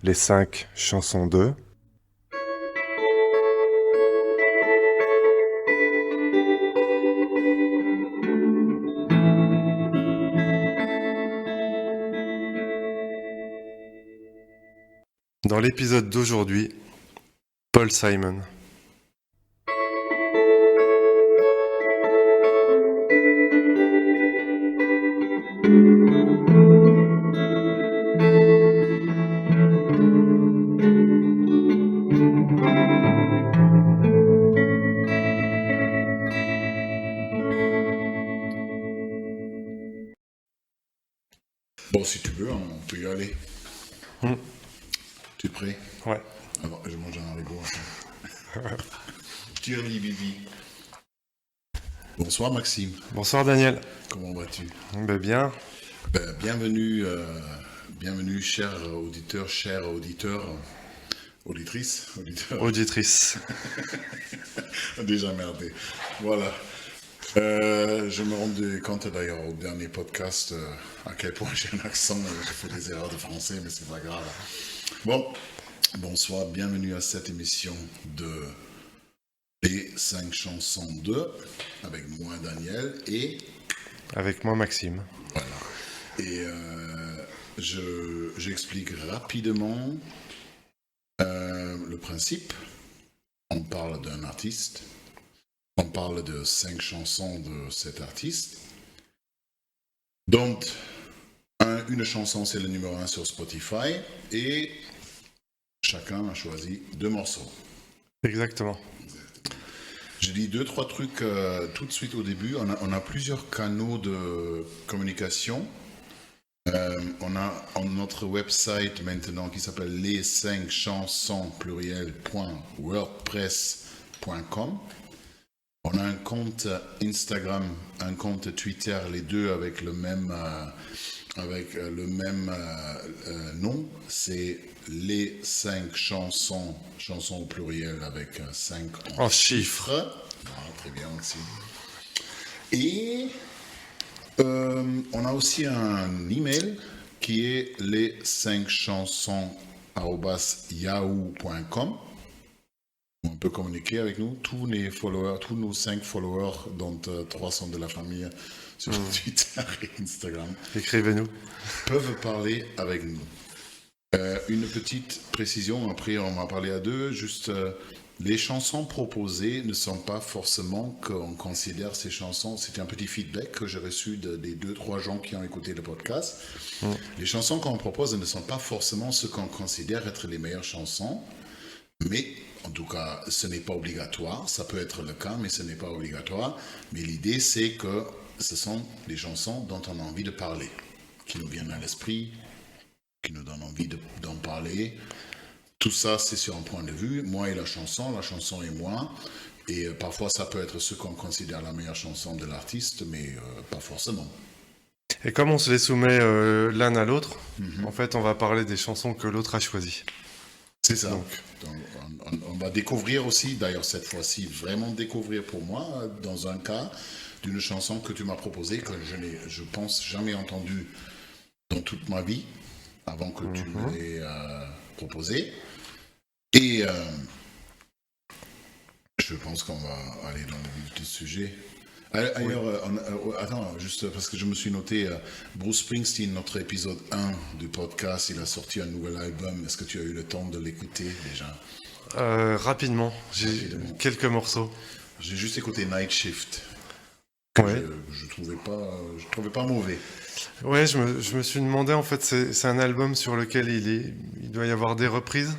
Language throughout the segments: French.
les 5 chansons de... Dans l'épisode d'aujourd'hui, Paul Simon. Bon, si tu veux, on peut y aller. Tu es prêt? Ouais. Alors, je mange un haricot. Tirli Bibi. Bonsoir Maxime. Bonsoir Daniel. Comment vas-tu? Bien. Bienvenue, chers auditeurs, auditrices, auditeurs. Auditrice. Déjà merdé. Voilà. Je me rendais compte d'ailleurs au dernier podcast à quel point j'ai un accent, je fais des erreurs de français, mais c'est pas grave. Bon, bonsoir, bienvenue à cette émission de Les 5 chansons de, avec moi Daniel et... Avec moi Maxime. Voilà. Et j'explique rapidement le principe. On parle d'un artiste. On parle de 5 chansons de cet artiste. Donc, une chanson, c'est le numéro 1 sur Spotify. Et chacun a choisi 2 morceaux. Exactement. Je dis 2-3 trucs tout de suite au début. On a plusieurs canaux de communication. On a notre website maintenant qui s'appelle les5chansons.wordpress.com. On a un compte Instagram, un compte Twitter, les deux avec le même nom. C'est les 5 chansons, chansons au pluriel avec 5 En chiffres. Ah, très bien aussi. Et on a aussi un email qui est les 5 chansons@yahoo.com. On peut communiquer avec nous, tous nos 5 followers, dont 3 sont de la famille sur Twitter et Instagram. Écrivez-nous. Peuvent parler avec nous. Une petite précision, après on va parler à deux, juste les chansons proposées ne sont pas forcément qu'on considère ces chansons, c'était un petit feedback que j'ai reçu des 2-3 gens qui ont écouté le podcast. Les chansons qu'on propose ne sont pas forcément ce qu'on considère être les meilleures chansons, mais en tout cas, ce n'est pas obligatoire. Ça peut être le cas, mais ce n'est pas obligatoire. Mais l'idée, c'est que ce sont des chansons dont on a envie de parler, qui nous viennent à l'esprit, qui nous donnent envie d'en parler. Tout ça, c'est sur un point de vue. Moi et la chanson et moi. Et parfois, ça peut être ce qu'on considère la meilleure chanson de l'artiste, mais pas forcément. Et comme on se les soumet l'un à l'autre, en fait, on va parler des chansons que l'autre a choisies. C'est ça. Donc, on va découvrir aussi, d'ailleurs cette fois-ci, vraiment découvrir pour moi, dans un cas, d'une chanson que tu m'as proposée, que je n'ai, je pense, jamais entendue dans toute ma vie, avant que tu me l'aies proposée. Et je pense qu'on va aller dans le vif du sujet. Ailleurs, attends, juste parce que je me suis noté, Bruce Springsteen, notre épisode 1 du podcast, il a sorti un nouvel album. Est-ce que tu as eu le temps de l'écouter déjà? Rapidement, j'ai quelques morceaux. J'ai juste écouté Night Shift. Ouais. Je trouvais pas mauvais. Ouais, je me suis demandé, en fait, c'est un album sur lequel il doit y avoir des reprises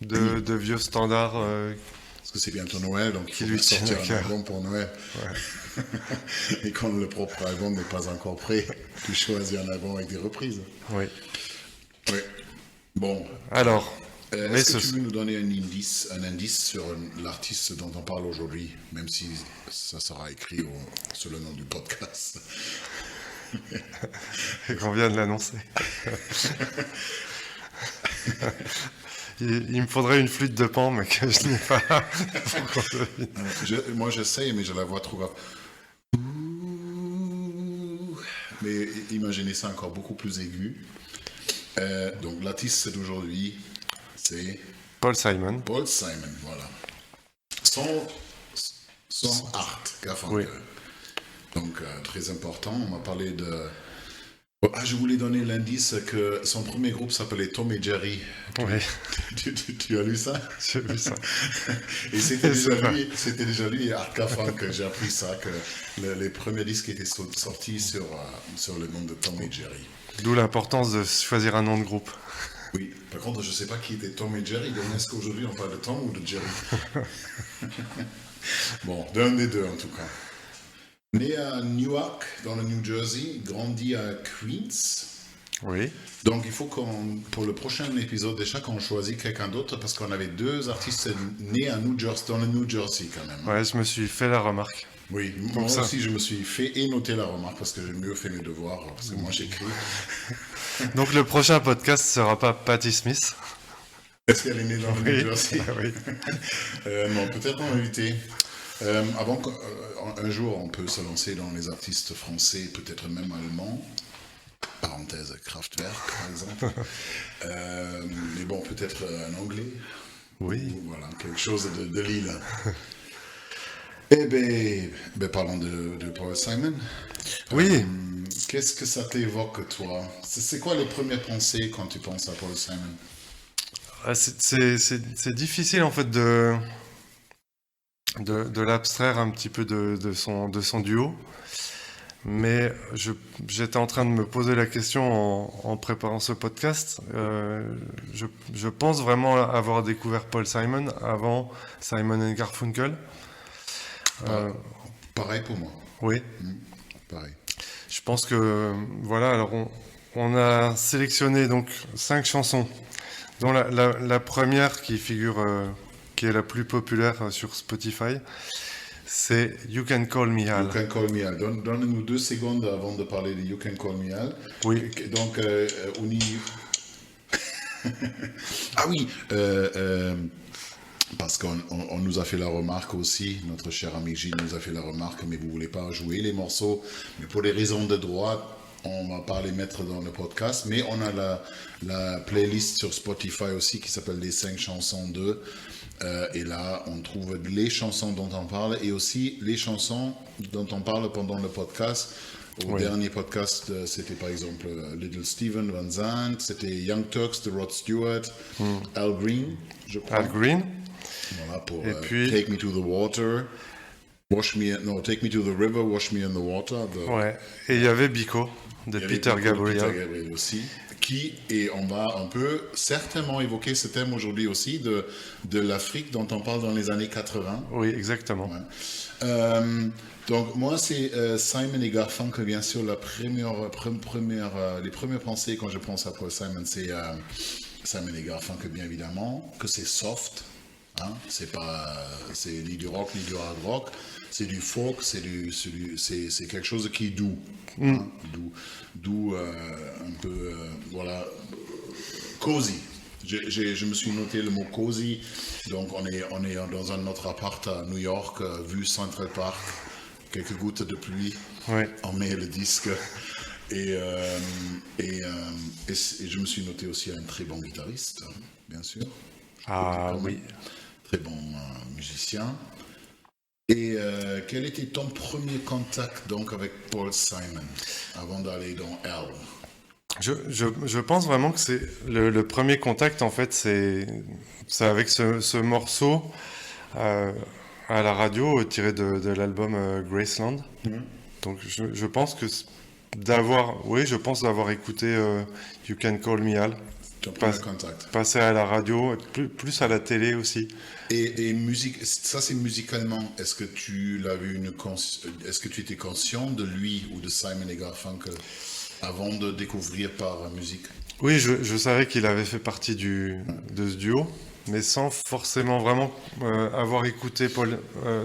de vieux standards. Parce que c'est bientôt Noël, donc Qui il lui faut sortir tient à un cœur. album pour Noël. Ouais. Et quand le propre album n'est pas encore prêt, tu choisis un album avec des reprises. Oui. Oui. Bon. Alors, est-ce que tu veux nous donner un indice sur l'artiste dont on parle aujourd'hui, même si ça sera écrit sur le nom du podcast? et qu'on vient de l'annoncer. Il me faudrait une flûte de pan, mais que je n'ai pas. Moi, j'essaye, mais je la vois trop grave. Mais imaginez ça encore beaucoup plus aigu. Donc, l'artiste d'aujourd'hui, C'est Paul Simon. Paul Simon, voilà. Son Art Garfunkel. Oui. Donc, très important. On m'a parlé de... je voulais donner l'indice que son premier groupe s'appelait Tom et Jerry. Oui, Tu as lu ça? j'ai vu ça. Et c'était déjà lui et Art Garfunkel. J'ai appris ça, que les premiers disques étaient sortis sur le nom de Tom et Jerry. D'où l'importance de choisir un nom de groupe. Oui, par contre, je ne sais pas qui était Tom et Jerry. Donc, est-ce qu'aujourd'hui on parle de Tom ou de Jerry? Bon, d'un des deux en tout cas. Né à Newark, dans le New Jersey, grandi à Queens. Oui. Donc il faut pour le prochain épisode déjà qu'on choisit quelqu'un d'autre parce qu'on avait 2 artistes nés à New Jersey, dans le New Jersey quand même. Ouais, je me suis fait la remarque. Oui, moi aussi je me suis fait et noté la remarque parce que j'ai mieux fait mes devoirs, parce que moi j'écris. Donc le prochain podcast sera pas Patti Smith. Est-ce qu'elle est née dans le New Jersey? Oui. Non, peut-être en invité. Avant qu'un jour on peut se lancer dans les artistes français, peut-être même allemands. Parenthèse Kraftwerk par exemple. Mais bon, peut-être un anglais. Oui. Ou, voilà, quelque chose de Lille. Eh ben parlons de Paul Simon. Oui. Qu'est-ce que ça t'évoque, toi? C'est quoi les premières pensées quand tu penses à Paul Simon? C'est difficile en fait de l'abstraire un petit peu de son duo. Mais j'étais en train de me poser la question en préparant ce podcast. Je pense vraiment avoir découvert Paul Simon avant Simon & Garfunkel. Pareil pour moi. Oui. Pareil. Je pense que voilà. Alors on a sélectionné donc 5 chansons, dont la première qui figure, qui est la plus populaire sur Spotify. C'est You Can Call Me Al. You Can Call Me Al. Donne-nous 2 secondes avant de parler de You Can Call Me Al. Oui. Donc, ah oui, parce qu'on nous a fait la remarque aussi, notre cher ami Gilles nous a fait la remarque, mais vous ne voulez pas jouer les morceaux, mais pour les raisons de droit, on ne va pas les mettre dans le podcast, mais on a la playlist sur Spotify aussi qui s'appelle les 5 chansons 2. Et là, on trouve les chansons dont on parle et aussi les chansons dont on parle pendant le podcast. Au dernier podcast, c'était par exemple Little Steven Van Zandt, c'était Young Turks de Rod Stewart, Al Green, je crois. Al Green. Voilà, pour puis... Take Me to the Water, Take Me to the River, Wash Me in the Water. Ouais. Et il y avait Biko de Peter Gabriel. Peter Gabriel aussi. Et on va un peu certainement évoquer ce thème aujourd'hui aussi de l'Afrique dont on parle dans les années 80. Oui, exactement. Ouais. Donc moi c'est Simon et Garfunkel, bien sûr, les premières pensées quand je pense à Paul Simon, c'est Simon et Garfunkel bien évidemment, que c'est soft, hein, c'est ni du rock ni du hard rock, c'est du folk, c'est quelque chose qui est doux. Hein, doux, un peu, voilà, cozy. Je me suis noté le mot cozy. Donc on est dans un autre appart à New York, vue Central Park, quelques gouttes de pluie. Ouais. On met le disque. Et je me suis noté aussi un très bon guitariste, bien sûr. Oui. Très bon musicien. Et quel était ton premier contact donc avec Paul Simon avant d'aller dans L? Je pense vraiment que c'est le premier contact en fait, c'est avec ce morceau à la radio tiré de l'album Graceland. Donc je pense que je pense d'avoir écouté You Can Call Me Al. Ton premier contact. Passer à la radio, plus à la télé aussi. Et musique, ça c'est musicalement. Est-ce que tu est-ce que tu étais conscient de lui ou de Simon et Garfunkel avant de découvrir par musique? Oui, je savais qu'il avait fait partie de ce duo, mais sans forcément vraiment avoir écouté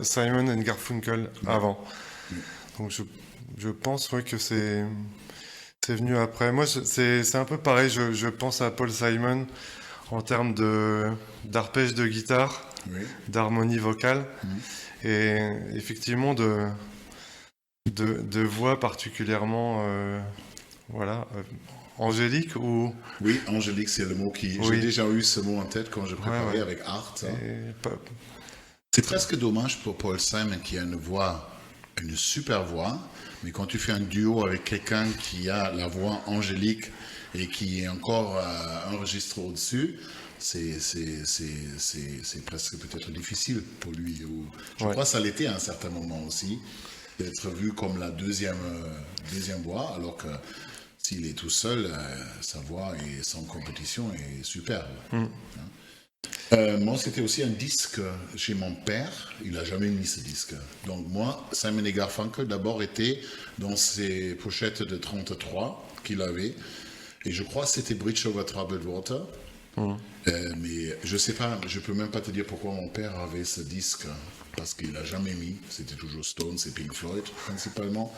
Simon and Garfunkel avant. Donc je pense que c'est venu après. Moi, c'est un peu pareil. Je pense à Paul Simon en termes d'arpège de guitare, d'harmonie vocale, et effectivement de voix particulièrement Angélique ou... Oui, Angélique, c'est le mot qui... Oui. J'ai déjà eu ce mot en tête quand je préparais ouais. avec Art. Hein. Pas- C'est presque dommage pour Paul Simon qui a une super voix, mais quand tu fais un duo avec quelqu'un qui a la voix angélique et qui est encore un registre au-dessus, c'est presque peut-être difficile pour lui. Je crois que ça l'était à un certain moment aussi, d'être vu comme la deuxième voix, alors que s'il est tout seul, sa voix est sans compétition est superbe. Moi, c'était aussi un disque chez mon père. Il n'a jamais mis ce disque. Donc moi, Simon et Garfunkel, d'abord, était dans ses pochettes de 33 qu'il avait. Et je crois que c'était Bridge Over Troubled Water. Mais je sais pas, je peux même pas te dire pourquoi mon père avait ce disque. Parce qu'il n'a jamais mis. C'était toujours Stones et Pink Floyd, principalement.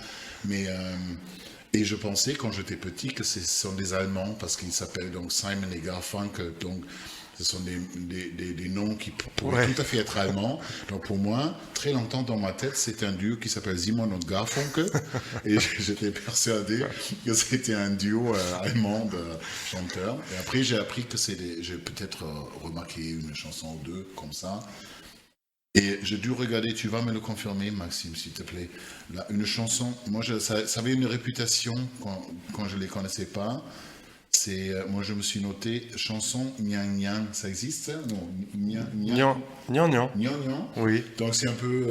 Et je pensais, quand j'étais petit, que ce sont des Allemands. Parce qu'ils s'appellent donc Simon et Garfunkel. Donc... ce sont des noms qui pourraient tout à fait être allemands. Donc pour moi, très longtemps dans ma tête, c'était un duo qui s'appelle Simon und Garfunkel. Et j'étais persuadé que c'était un duo allemand de chanteurs. Et après, j'ai appris que j'ai peut-être remarqué une chanson ou deux comme ça. Et j'ai dû regarder, tu vas me le confirmer, Maxime, s'il te plaît. Là, une chanson, moi, ça avait une réputation quand je ne les connaissais pas. Moi je me suis noté chanson Niang Niang, ça existe? Non, Niang Niang Niang. Oui. Donc c'est un peu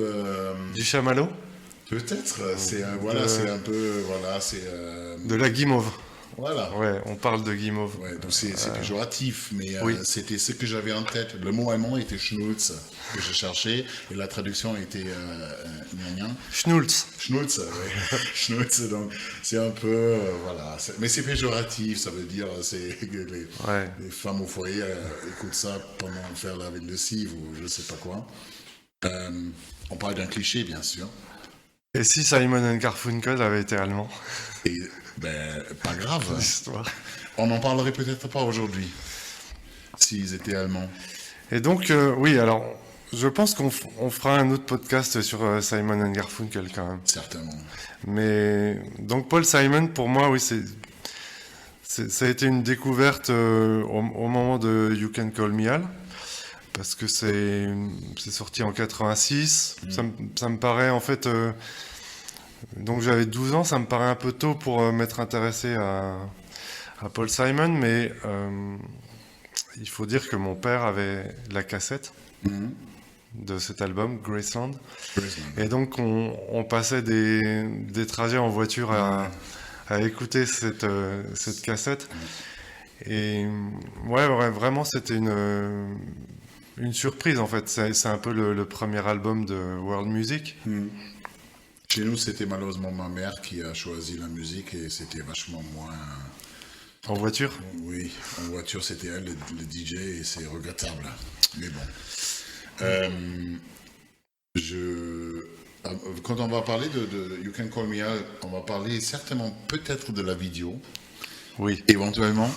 du chamallow. Peut-être. C'est un peu de la guimauve. Voilà. Ouais, on parle de guimauve. Ouais, donc c'est péjoratif, mais c'était ce que j'avais en tête. Le mot allemand était Schnulz que je cherchais et la traduction était Niang Niang. Schnulz. Schnulz, oui. Schnulz, donc c'est un peu voilà. Mais c'est péjoratif, ça veut dire que les femmes au foyer écoutent ça pendant faire la lessive ou je sais pas quoi. On parle d'un cliché, bien sûr. Et si Simon & Garfunkel avait été allemand? Et pas grave. On n'en parlerait peut-être pas aujourd'hui s'ils étaient allemands. Et donc, oui, alors, je pense qu'on fera un autre podcast sur Simon & Garfunkel quand même. Certainement. Mais donc Paul Simon, pour moi, oui, ça a été une découverte au moment de You Can Call Me Al, parce que c'est sorti en 86. Ça me paraît en fait... donc j'avais 12 ans, ça me paraît un peu tôt pour m'être intéressé à Paul Simon, mais il faut dire que mon père avait la cassette de cet album, Graceland. Et donc on passait des trajets en voiture à écouter cette cassette. Et ouais, vraiment c'était une surprise en fait. C'est un peu le premier album de World Music. Chez nous, c'était malheureusement ma mère qui a choisi la musique et c'était vachement moins... En voiture? Oui, en voiture, c'était elle, le DJ, et c'est regrettable. Mais bon. Quand on va parler de You Can Call Me Out, on va parler certainement peut-être de la vidéo. Oui. Éventuellement.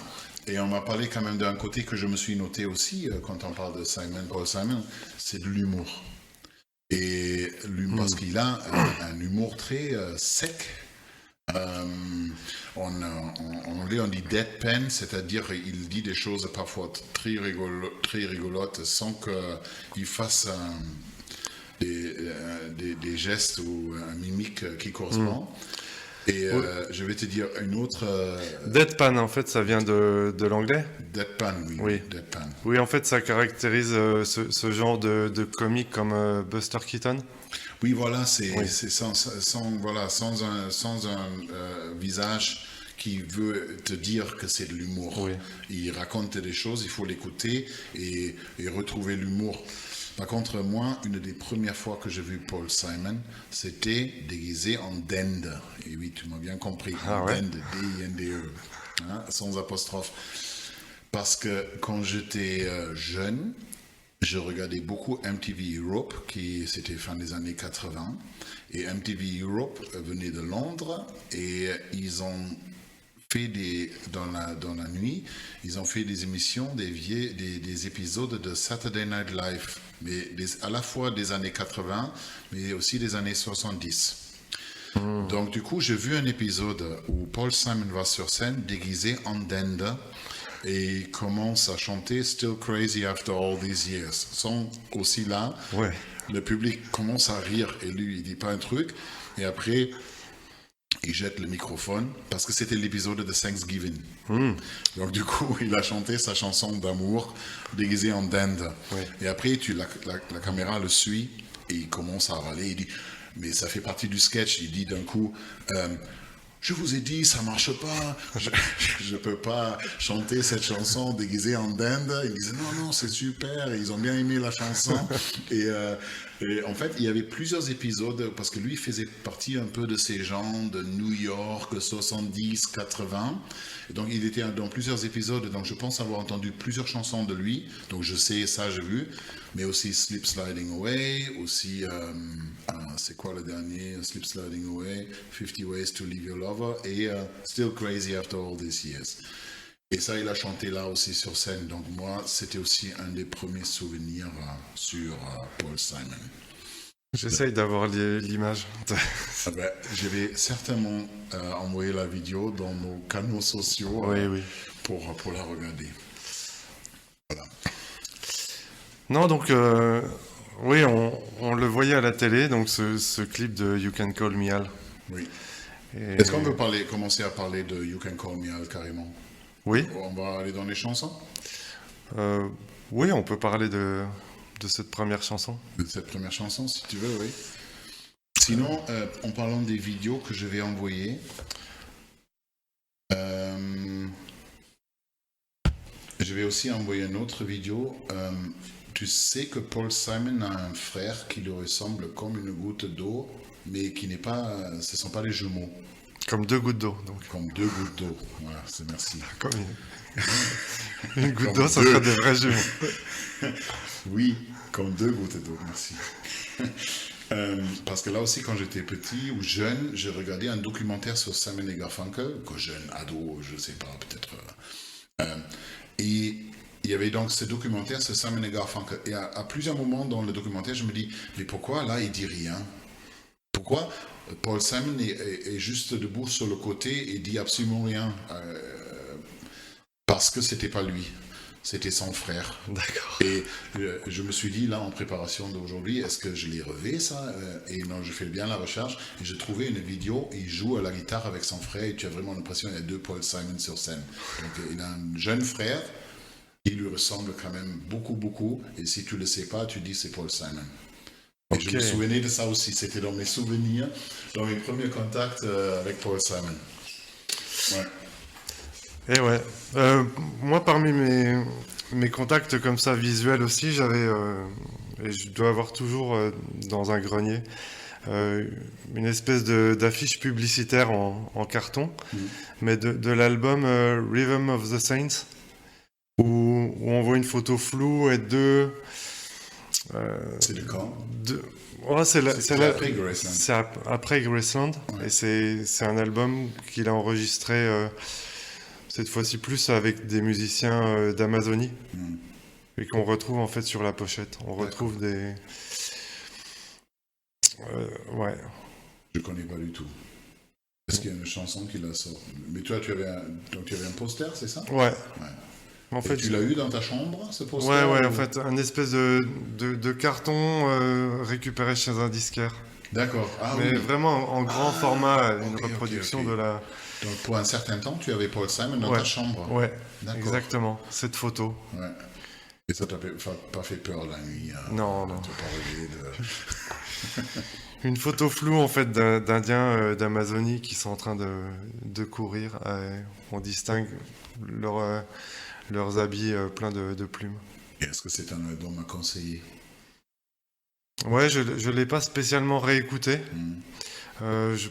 Et on va parler quand même d'un côté que je me suis noté aussi quand on parle de Paul Simon, c'est de l'humour. Et parce qu'il a un humour très sec. En anglais, on dit deadpan, c'est-à-dire il dit des choses parfois très rigolotes sans qu'il fasse des gestes ou un mimique qui correspond. Et je vais te dire une autre... Deadpan, en fait, ça vient de l'anglais? Deadpan, oui. Deadpan. Oui, en fait, ça caractérise ce genre de comique comme Buster Keaton. Oui, voilà, c'est sans un visage qui veut te dire que c'est de l'humour. Oui. Il raconte des choses, il faut l'écouter et retrouver l'humour. Par contre, moi, une des premières fois que j'ai vu Paul Simon, c'était déguisé en dende. Et oui, tu m'as bien compris. Dende, D-I-N-D-E, sans apostrophe. Parce que quand j'étais jeune, je regardais beaucoup MTV Europe, c'était fin des années 80. Et MTV Europe venait de Londres et ils ont fait dans la nuit, ils ont fait des émissions, des épisodes de Saturday Night Live, mais à la fois des années 80, mais aussi des années 70. Donc du coup, j'ai vu un épisode où Paul Simon va sur scène déguisé en dinde et il commence à chanter Still Crazy After All These Years. Sans aussi là, Ouais. le public commence à rire et lui, il dit pas un truc. Et après, il jette le microphone parce que c'était l'épisode de Thanksgiving. Donc du coup, il a chanté sa chanson d'amour déguisé en dinde. Ouais. Et après, la caméra le suit et il commence à râler. Il dit, mais ça fait partie du sketch. Il dit d'un coup, je vous ai dit, ça marche pas. Je peux pas chanter cette chanson déguisée en dinde. Il disait non, c'est super. Ils ont bien aimé la chanson. Et en fait, il y avait plusieurs épisodes parce que lui faisait partie un peu de ces gens de New York 70, 80. Et donc, il était dans plusieurs épisodes. Donc, je pense avoir entendu plusieurs chansons de lui. Donc, je sais, ça, j'ai vu. Mais aussi Slip Sliding Away. Aussi, c'est quoi le dernier? Slip Sliding Away, 50 Ways to Leave Your Lover. Et Still Crazy After All These Years. Et ça, il a chanté là aussi sur scène. Donc moi, c'était aussi un des premiers souvenirs sur Paul Simon. J'essaye d'avoir l'image. Ah ben, je vais certainement envoyer la vidéo dans nos canaux sociaux Oui. pour la regarder. Voilà. Non, donc, oui, on le voyait à la télé, donc ce clip de You Can Call Me Al. Oui. Et- Est-ce qu'on veut commencer à parler de You Can Call Me Al carrément? Oui, On va aller dans les chansons? oui, on peut parler de cette première chanson. De cette première chanson, si tu veux, oui. Sinon, en parlant des vidéos que je vais envoyer, je vais aussi envoyer une autre vidéo. Tu sais que Paul Simon a un frère qui lui ressemble comme une goutte d'eau, mais qui n'est pas, ce ne sont pas les jumeaux, Comme 2 gouttes d'eau. Donc, comme deux gouttes d'eau. Voilà, c'est merci. comme une goutte Comme d'eau, ça deux. serait des vrais jumeaux. Oui, comme deux gouttes d'eau, merci. Parce que là aussi, quand j'étais petit ou jeune, j'ai regardé un documentaire sur Simon et Garfunkel, que jeune, ado, je sais pas, peut-être. Et il y avait donc ce documentaire sur Simon et Garfunkel. Et à plusieurs moments dans le documentaire, je me dis, mais pourquoi là, il dit rien? Pourquoi Paul Simon est juste debout sur le côté et dit absolument rien? Parce que c'était pas lui. C'était son frère. D'accord. Et je me suis dit, là, en préparation d'aujourd'hui, est-ce que je l'ai relevé, ça? Et non, je fais bien la recherche. Et j'ai trouvé une vidéo, il joue à la guitare avec son frère, et tu as vraiment l'impression qu'il y a deux Paul Simon sur scène. Donc, il a un jeune frère, il lui ressemble quand même beaucoup, beaucoup. Et si tu ne le sais pas, tu dis c'est Paul Simon. Et je me souvenais de ça aussi. C'était dans mes souvenirs, dans mes premiers contacts avec Paul Simon. Ouais. Et ouais. Moi, parmi mes contacts comme ça visuels aussi, j'avais, et je dois avoir toujours dans un grenier, une espèce d'affiche publicitaire en carton, mais de l'album Rhythm of the Saints, où on voit une photo floue et deux. C'est de quand? Ouais, c'est après Graceland. C'est après Graceland, Ouais. et c'est un album qu'il a enregistré cette fois-ci plus avec des musiciens d'Amazonie, et qu'on retrouve en fait sur la pochette. On retrouve des... ouais. Je connais pas du tout. Est-ce qu'il y a une chanson qui la sort? Mais toi, tu avais un poster, c'est ça? Ouais. Ouais. En Et fait, tu l'as eu dans ta chambre, ce poster? ouais, ou- en fait, un espèce de carton récupéré chez un disquaire. D'accord. Ah Mais oui. vraiment en grand format, une ok, reproduction ok. de la... Donc pour un certain temps, tu avais Paul Simon dans Ouais. ta chambre. Ouais, D'accord. exactement, cette photo. Ouais. Et ça t'a pas fait peur la nuit? Non. Tu t'as pas rêvé de... Une photo floue en fait d'Indiens d'Amazonie qui sont en train de courir. On distingue leurs habits pleins de plumes. Et est-ce que c'est un album à conseiller? Ouais, je l'ai pas spécialement réécouté. Je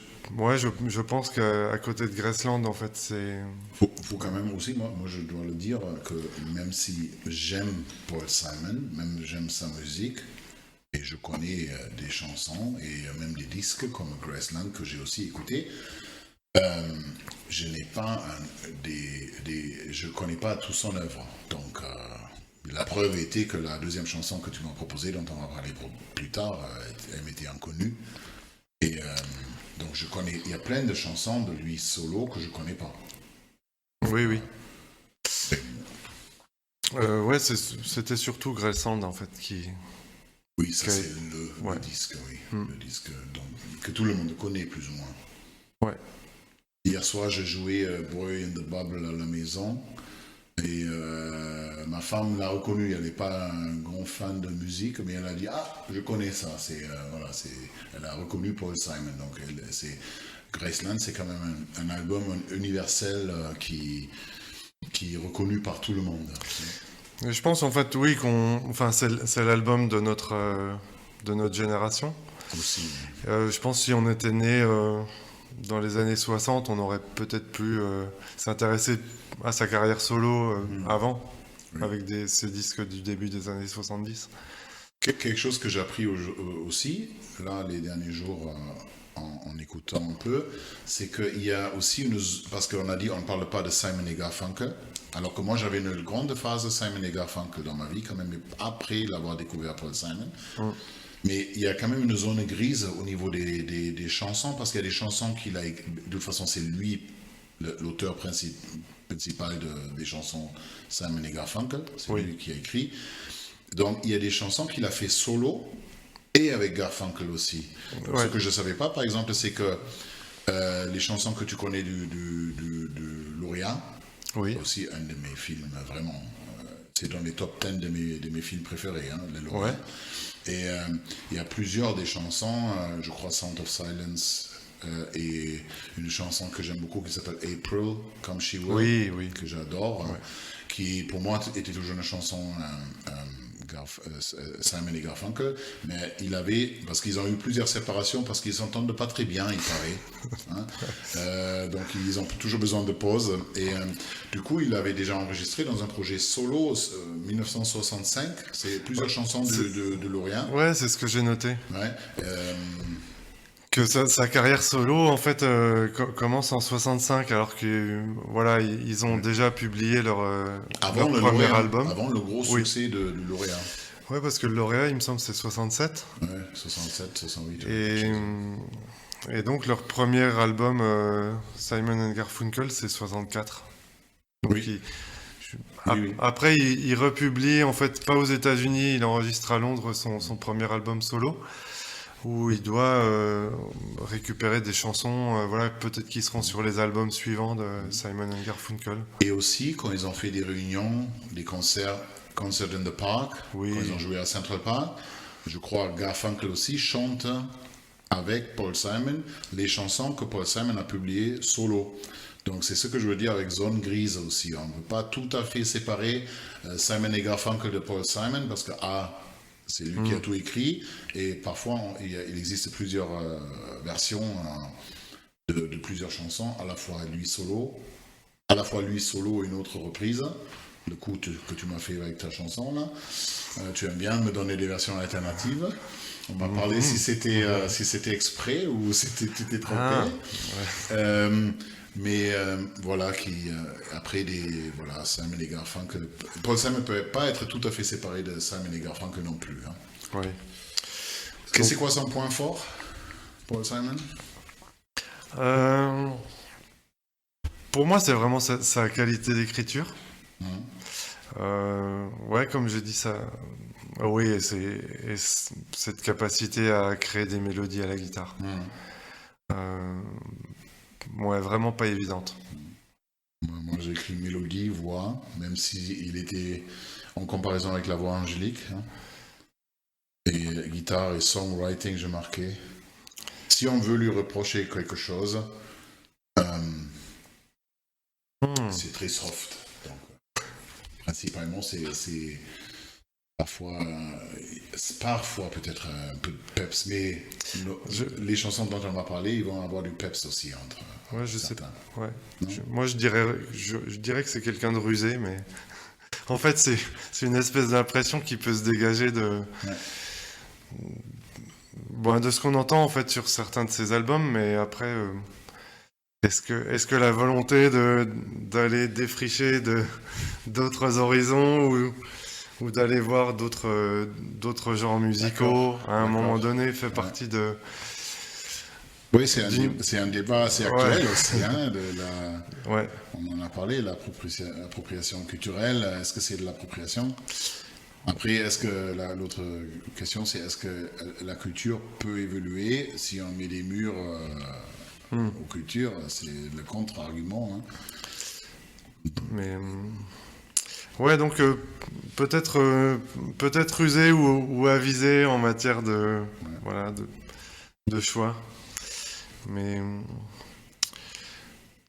pense qu'à côté de Graceland, en fait, c'est... Faut quand même aussi, moi je dois le dire, que même si j'aime Paul Simon, même j'aime sa musique, et je connais des chansons et même des disques comme Graceland que j'ai aussi écouté, je n'ai pas je connais pas toute son œuvre. Donc la preuve était que la deuxième chanson que tu m'as proposée, dont on va parler plus tard, elle m'était inconnue. Et donc il y a plein de chansons de lui solo que je connais pas. Oui, oui. Ouais, c'était surtout Graceland, en fait, qui... Oui, ça qui a- c'est le ouais. disque, oui. Le disque que tout le monde connaît plus ou moins. Ouais. Hier soir, j'ai joué Boy in the Bubble à la maison. Et ma femme l'a reconnu. Elle n'est pas un grand fan de musique, mais elle a dit ah, je connais ça. Elle a reconnu Paul Simon. Donc Graceland, c'est quand même un album universel qui est reconnu par tout le monde. Et je pense, en fait, oui, c'est l'album de notre génération. Aussi. Je pense que si on était né dans les années 60, on aurait peut-être pu s'intéresser à sa carrière solo avant, Oui. avec ces disques du début des années 70. Quelque chose que j'ai appris aussi, là, les derniers jours, en écoutant un peu, c'est qu'il y a aussi parce qu'on a dit, on ne parle pas de Simon et Garfunkel, alors que moi, j'avais une grande phase de Simon et Garfunkel dans ma vie, quand même, après l'avoir découvert Paul Simon. Mais il y a quand même une zone grise au niveau des chansons, parce qu'il y a des chansons qu'il a... De toute façon, c'est lui l'auteur principal des chansons Simon et Garfunkel, c'est lui qui a écrit. Donc, il y a des chansons qu'il a fait solo et avec Garfunkel aussi. Ce que je ne savais pas, par exemple, c'est que les chansons que tu connais de Lauréat, aussi un de mes films vraiment... c'est dans les top 10 de mes films préférés, hein, les Lauréats. Et il y a plusieurs des chansons, je crois Sound of Silence, et une chanson que j'aime beaucoup qui s'appelle April, Come She Will, que j'adore, qui pour moi était toujours une chanson Simon et Garfunkel, mais parce qu'ils ont eu plusieurs séparations, parce qu'ils s'entendent pas très bien, il paraît. Hein. Donc ils ont toujours besoin de pause. Et du coup, il avait déjà enregistré dans un projet solo 1965. C'est plusieurs chansons de Lauréat. Ouais, c'est ce que j'ai noté. Ouais. Que sa carrière solo, en fait, commence en 65, alors que voilà, ils ont déjà publié leur premier album. Avant le gros succès de Lauréat. Ouais, parce que le Lauréat, il me semble, c'est 67. Ouais, 67, 68. Et donc, leur premier album, Simon & Garfunkel, c'est 64. Donc, après, il republie, en fait, pas aux États-Unis, il enregistre à Londres son premier album solo, où il doit récupérer des chansons, voilà, peut-être qui seront sur les albums suivants de Simon & Garfunkel. Et aussi, quand ils ont fait des réunions, des concerts in the Park, quand ils ont joué à Central Park, je crois Garfunkel aussi chante avec Paul Simon les chansons que Paul Simon a publiées solo. Donc c'est ce que je veux dire avec zone grise aussi. On ne peut pas tout à fait séparer Simon et Garfunkel de Paul Simon, parce que c'est lui qui a tout écrit, et parfois il existe plusieurs versions de plusieurs chansons, à la fois lui solo et une autre reprise. Le coup que tu m'as fait avec ta chanson là, tu aimes bien me donner des versions alternatives. On m'a parlé si c'était exprès ou si tu t'es trompé. Mais voilà, après Simon et Garfunkel. Paul Simon ne peut pas être tout à fait séparé de Simon et Garfunkel non plus. Hein. Oui. C'est quoi son point fort, Paul Simon? Pour moi, c'est vraiment sa qualité d'écriture. Ouais, comme j'ai dit ça. Oui, et cette capacité à créer des mélodies à la guitare. Ouais, vraiment pas évidente. Moi, j'écris mélodie, voix, même s'il était en comparaison avec la voix angélique. Hein. Et guitare et songwriting, j'ai marqué. Si on veut lui reprocher quelque chose, c'est très soft. Donc, principalement, c'est parfois peut-être un peu de peps, mais les chansons dont on va parler, ils vont avoir du peps aussi entre. Ouais, je sais pas. Ouais. Moi, je dirais que c'est quelqu'un de rusé, mais en fait, c'est une espèce d'impression qui peut se dégager de ce qu'on entend en fait sur certains de ses albums, mais après, est-ce que la volonté d'aller défricher d'autres horizons ou d'aller voir d'autres genres musicaux à un moment donné fait partie de Oui, c'est un débat assez actuel aussi. Hein, Ouais. on en a parlé, l'appropriation culturelle. Est-ce que c'est de l'appropriation? Après, l'autre question, c'est est-ce que la culture peut évoluer si on met des murs aux cultures? C'est le contre-argument. Hein. Mais ouais, donc peut-être usé ou avisé en matière de choix. Mais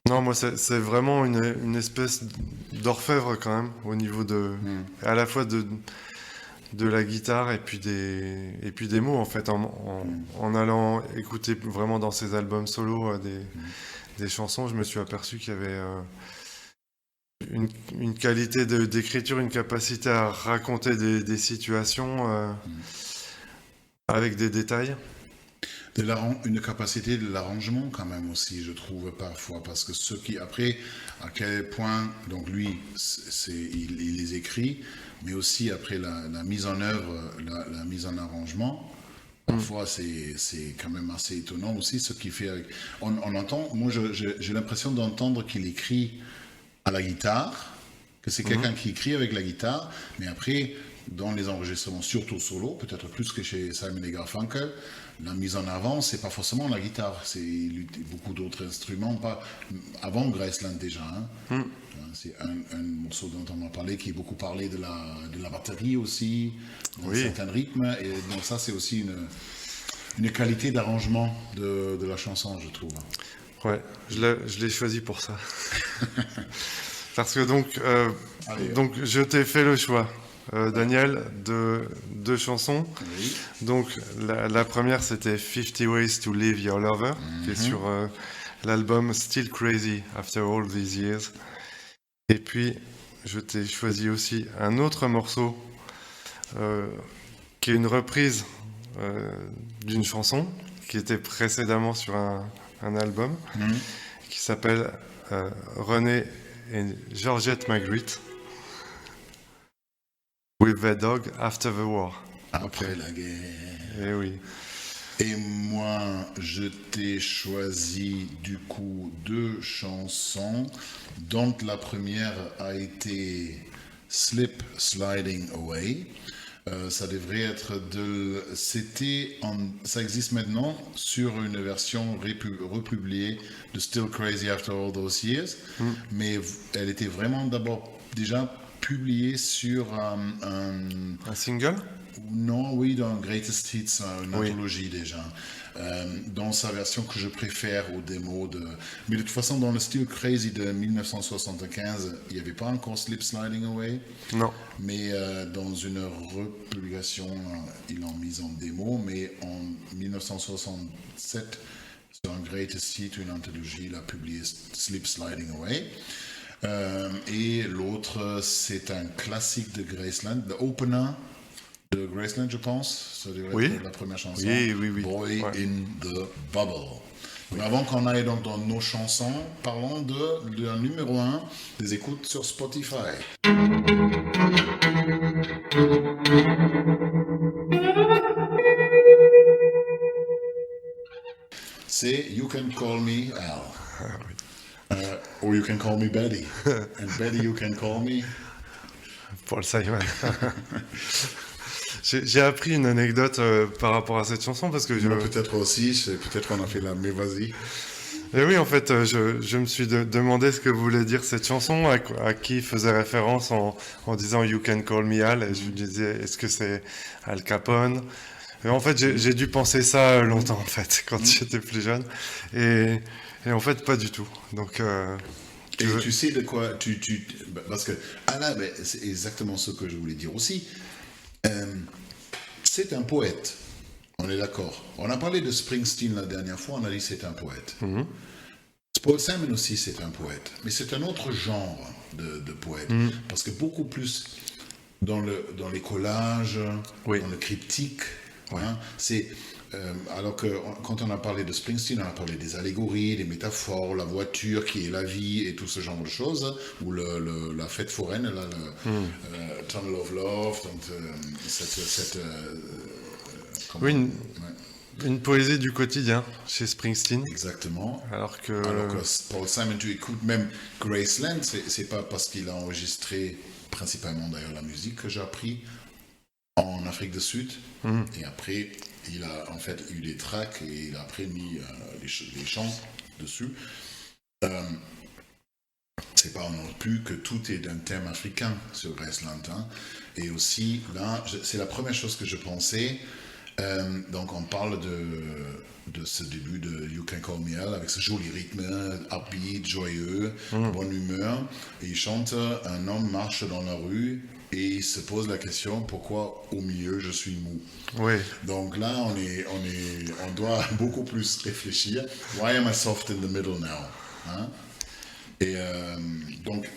non, moi c'est vraiment une espèce d'orfèvre quand même au niveau à la fois de la guitare et puis des mots en fait en allant écouter vraiment dans ses albums solo des chansons, je me suis aperçu qu'il y avait une qualité d'écriture, une capacité à raconter des situations avec des détails. Une capacité de l'arrangement quand même aussi, je trouve parfois, parce que ceux qui, après, à quel point, donc lui, il les écrit, mais aussi après la mise en œuvre, la mise en arrangement, parfois c'est quand même assez étonnant aussi ce qu'il fait avec... On entend, moi j'ai l'impression d'entendre qu'il écrit à la guitare, que c'est quelqu'un qui écrit avec la guitare, mais après, dans les enregistrements, surtout solo, peut-être plus que chez Simon & Garfunkel, la mise en avant, c'est pas forcément la guitare, c'est beaucoup d'autres instruments, pas avant Graceland déjà. Hein. C'est un morceau dont on a parlé, qui est beaucoup parlé de la batterie aussi, d'un certain rythme, et donc ça c'est aussi une qualité d'arrangement de la chanson, je trouve. Ouais, je l'ai choisi pour ça. Parce que donc je t'ai fait le choix. Daniel, de deux chansons. Oui. Donc la première c'était 50 Ways to Leave Your Lover, qui est sur l'album Still Crazy After All These Years. Et puis je t'ai choisi aussi un autre morceau qui est une reprise d'une chanson qui était précédemment sur un album qui s'appelle René et Georgette Magritte. With the Dog After the War. Après la guerre. Eh oui. Et moi, je t'ai choisi du coup deux chansons, dont la première a été Slip Sliding Away. Ça devrait être ça existe maintenant sur une version republiée de Still Crazy After All Those Years, mais elle était vraiment d'abord déjà publiée sur un single? Non, oui, dans Greatest Hits, une anthologie déjà. Dans sa version que je préfère aux démos Mais de toute façon, dans le Still Crazy de 1975, il n'y avait pas encore Slip Sliding Away. Non. Mais dans une republication, ils l'ont mise en démo. Mais en 1967, sur un Greatest Hits, une anthologie, il a publié Slip Sliding Away. Et l'autre, c'est un classique de Graceland, The Opener de Graceland, je pense. Ça devrait être la première chanson. Oui. Boy in the Bubble. Mais avant qu'on aille donc dans nos chansons, parlons de numéro 1 des écoutes sur Spotify. C'est You Can Call Me Al. Or You Can Call Me Betty. And Betty, You Can Call Me Paul Simon. J'ai appris une anecdote par rapport à cette chanson parce que Moi, peut-être aussi, peut-être qu'on a fait mais vas-y. Et oui, en fait, je me suis demandé ce que voulait dire cette chanson, à qui faisait référence en disant You Can Call Me Al, et je me disais, est-ce que c'est Al Capone? Et en fait, j'ai dû penser ça longtemps, en fait, quand j'étais plus jeune, et en fait, pas du tout. Donc, tu sais de quoi parce que Alain, c'est exactement ce que je voulais dire aussi. C'est un poète. On est d'accord. On a parlé de Springsteen la dernière fois, on a dit c'est un poète. Paul Simon aussi c'est un poète, mais c'est un autre genre de poète, parce que beaucoup plus dans les collages, dans le cryptique. Hein, c'est alors que quand on a parlé de Springsteen, on a parlé des allégories, des métaphores, la voiture qui est la vie et tout ce genre de choses, ou la fête foraine, là, Tunnel of Love, donc cette Une poésie du quotidien chez Springsteen. Exactement. Alors que Paul Simon, tu écoutes même Graceland, c'est pas parce qu'il a enregistré principalement d'ailleurs la musique que j'ai appris en Afrique du Sud. Et après, il a en fait eu des tracks et il a après mis les chants dessus. C'est pas non plus que tout est d'un thème africain sur Graceland. Hein. Et aussi, là, c'est la première chose que je pensais. Donc, on parle de ce début de You Can Call Me Al avec ce joli rythme, upbeat, joyeux, bonne humeur. Et il chante un homme marche dans la rue et il se pose la question pourquoi au milieu je suis mou. Oui. Donc là, on doit beaucoup plus réfléchir. Why am I soft in the middle now? Hein? Et donc,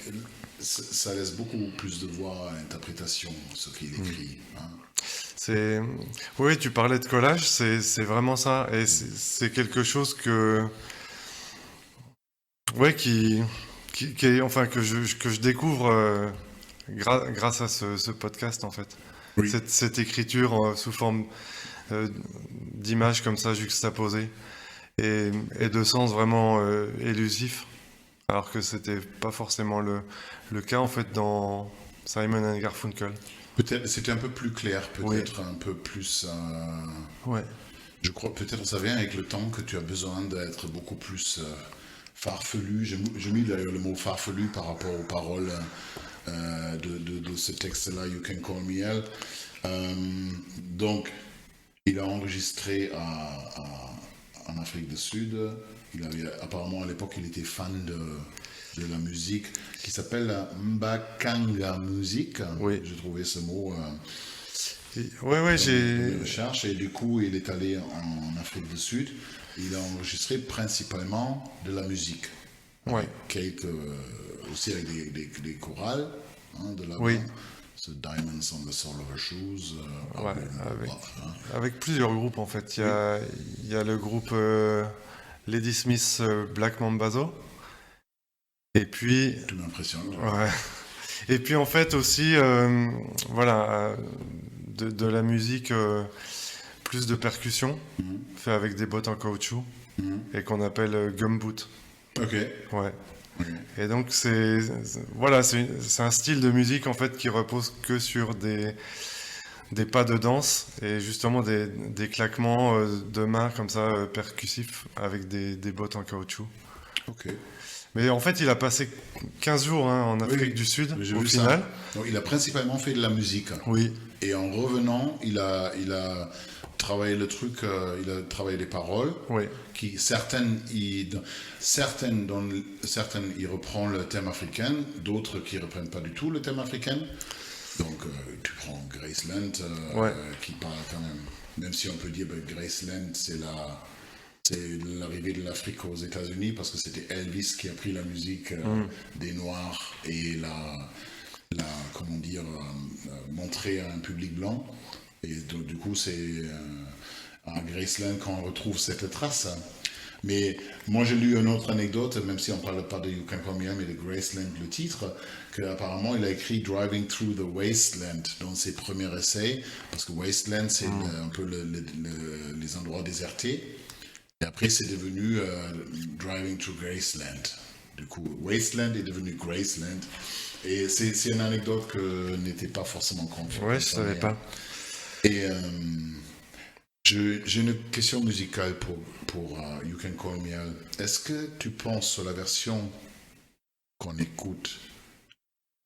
ça laisse beaucoup plus de voix à l'interprétation, ce qu'il écrit. Hein. Oui, tu parlais de collage, c'est vraiment ça. Et c'est quelque chose que je découvre grâce à ce podcast, en fait. Oui. Cette écriture sous forme d'images comme ça juxtaposées et de sens vraiment élusifs. Alors que c'était pas forcément le cas en fait dans Simon and Garfunkel. Peut-être c'était un peu plus clair, peut-être un peu plus. Ouais. Je crois peut-être ça vient avec le temps que tu as besoin d'être beaucoup plus farfelu. J'ai mis d'ailleurs le mot farfelu par rapport aux paroles de ce texte-là, You Can Call Me Al. Donc, il a enregistré en Afrique du Sud. Apparemment, à l'époque, il était fan de la musique qui s'appelle la Mbakanga Music. Oui. J'ai trouvé ce mot j'ai dans mes recherches. Et du coup, il est allé en Afrique du Sud. Il a enregistré principalement de la musique. Ouais. Aussi avec des chorales de la Oui. ce Diamonds on the Sole of Her Shoes. Avec plusieurs groupes en fait. Il y a le groupe Lady Smith Black Mambazo. Et puis. Tu m'impressionnes. Ouais. Et puis en fait aussi, de la musique plus de percussion, fait avec des bottes en caoutchouc et qu'on appelle gumboot. Ok. Ouais. Okay. Et donc c'est un style de musique en fait qui repose que sur des pas de danse et justement des claquements de mains comme ça percussifs avec des bottes en caoutchouc. Ok. Mais en fait, il a passé 15 jours en Afrique du Sud, au final. Donc, il a principalement fait de la musique. Oui. Et en revenant, il a travaillé le truc, il a travaillé les paroles. Oui. Qui, certaines, il reprend le thème africain, d'autres qui ne reprennent pas du tout le thème africain. Donc, tu prends Graceland, qui parle quand même si on peut dire que Graceland, c'est l'arrivée de l'Afrique aux États-Unis parce que c'était Elvis qui a pris la musique des Noirs et montré à un public blanc. Et donc, du coup, c'est à Graceland qu'on retrouve cette trace. Mais moi, j'ai lu une autre anecdote, même si on ne parle pas de You Can Call Me Al, mais de Graceland, le titre, qu'apparemment, il a écrit Driving Through the Wasteland dans ses premiers essais, parce que Wasteland, c'est un peu les endroits désertés. Et après, c'est devenu Driving Through Graceland. Du coup, Wasteland est devenu Graceland. Et c'est une anecdote que n'était pas forcément compris. Ouais, je ne savais pas. Et j'ai une question musicale pour You Can Call Me Al. Est-ce que tu penses sur la version qu'on écoute,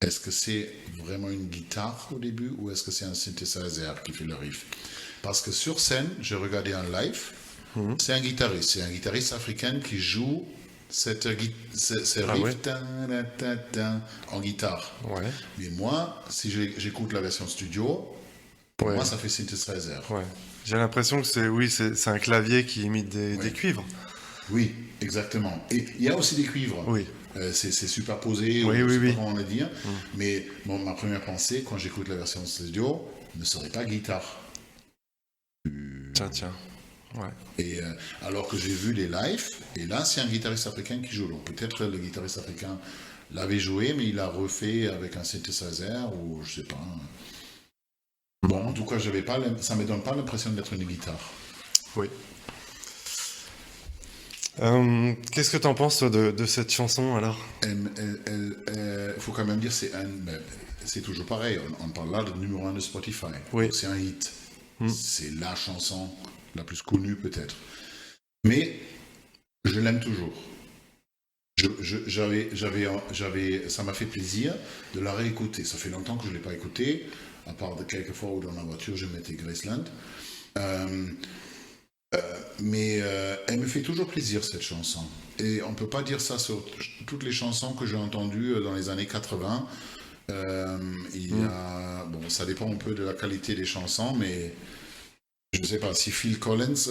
est-ce que c'est vraiment une guitare au début ou est-ce que c'est un synthesizer qui fait le riff? Parce que sur scène, j'ai regardé un live. C'est un guitariste africain qui joue ce riff en guitare. Ouais. Mais moi, si j'écoute la version studio, pour moi, ça fait synthesizer. Ouais. J'ai l'impression que c'est un clavier qui imite des cuivres. Oui, exactement. Et il y a aussi des cuivres. Oui. C'est superposé, oui. comment on va dire. Mais ma première pensée, quand j'écoute la version studio, ne serait pas guitare. Tiens. Ouais. Et alors que j'ai vu les lives, et là c'est un guitariste africain qui joue. Donc peut-être le guitariste africain l'avait joué, mais il l'a refait avec un synthesizer ou je sais pas. Bon, en tout cas, ça me donne pas l'impression d'être une guitare. Oui. Qu'est-ce que tu en penses toi, de cette chanson alors? Il faut quand même dire, c'est toujours pareil. On parle là de numéro 1 de Spotify. Oui. C'est un hit. C'est la chanson la plus connue peut-être. Mais je l'aime toujours. Ça m'a fait plaisir de la réécouter. Ça fait longtemps que je ne l'ai pas écoutée, à part de quelques fois où dans la voiture je mettais Graceland. Mais elle me fait toujours plaisir cette chanson. Et on ne peut pas dire ça sur toutes les chansons que j'ai entendues dans les années 80. Bon, ça dépend un peu de la qualité des chansons, mais je ne sais pas, si Phil Collins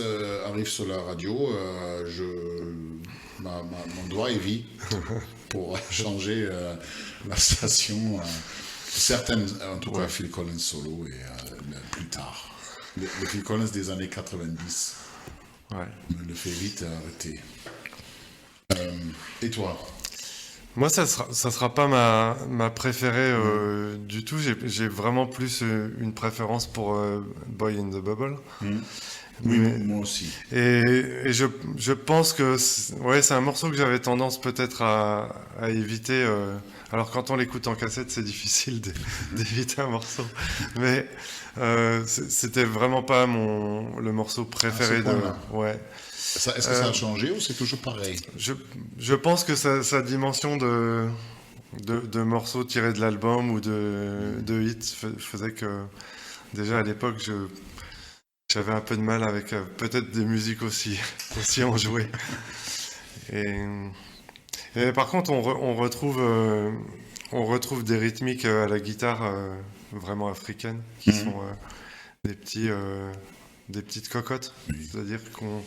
arrive sur la radio, mon doigt est vif pour changer la station. Certaines, en tout cas Phil Collins solo, et plus tard. Le Phil Collins des années 90 me le fait vite arrêter. Et toi? Moi, ça sera pas ma préférée du tout. J'ai vraiment plus une préférence pour Boy in the Bubble. Oui, moi aussi. Et je pense que c'est un morceau que j'avais tendance peut-être à éviter. Alors quand on l'écoute en cassette, c'est difficile d'éviter un morceau. Mais c'était vraiment pas le morceau préféré de. Ouais. Est-ce que ça a changé ou c'est toujours pareil? Je pense que sa dimension de morceaux tirés de l'album ou de hits faisait que déjà à l'époque j'avais un peu de mal avec peut-être des musiques aussi enjouées. Et par contre on retrouve des rythmiques à la guitare vraiment africaines qui sont des petites cocottes, c'est-à-dire qu'on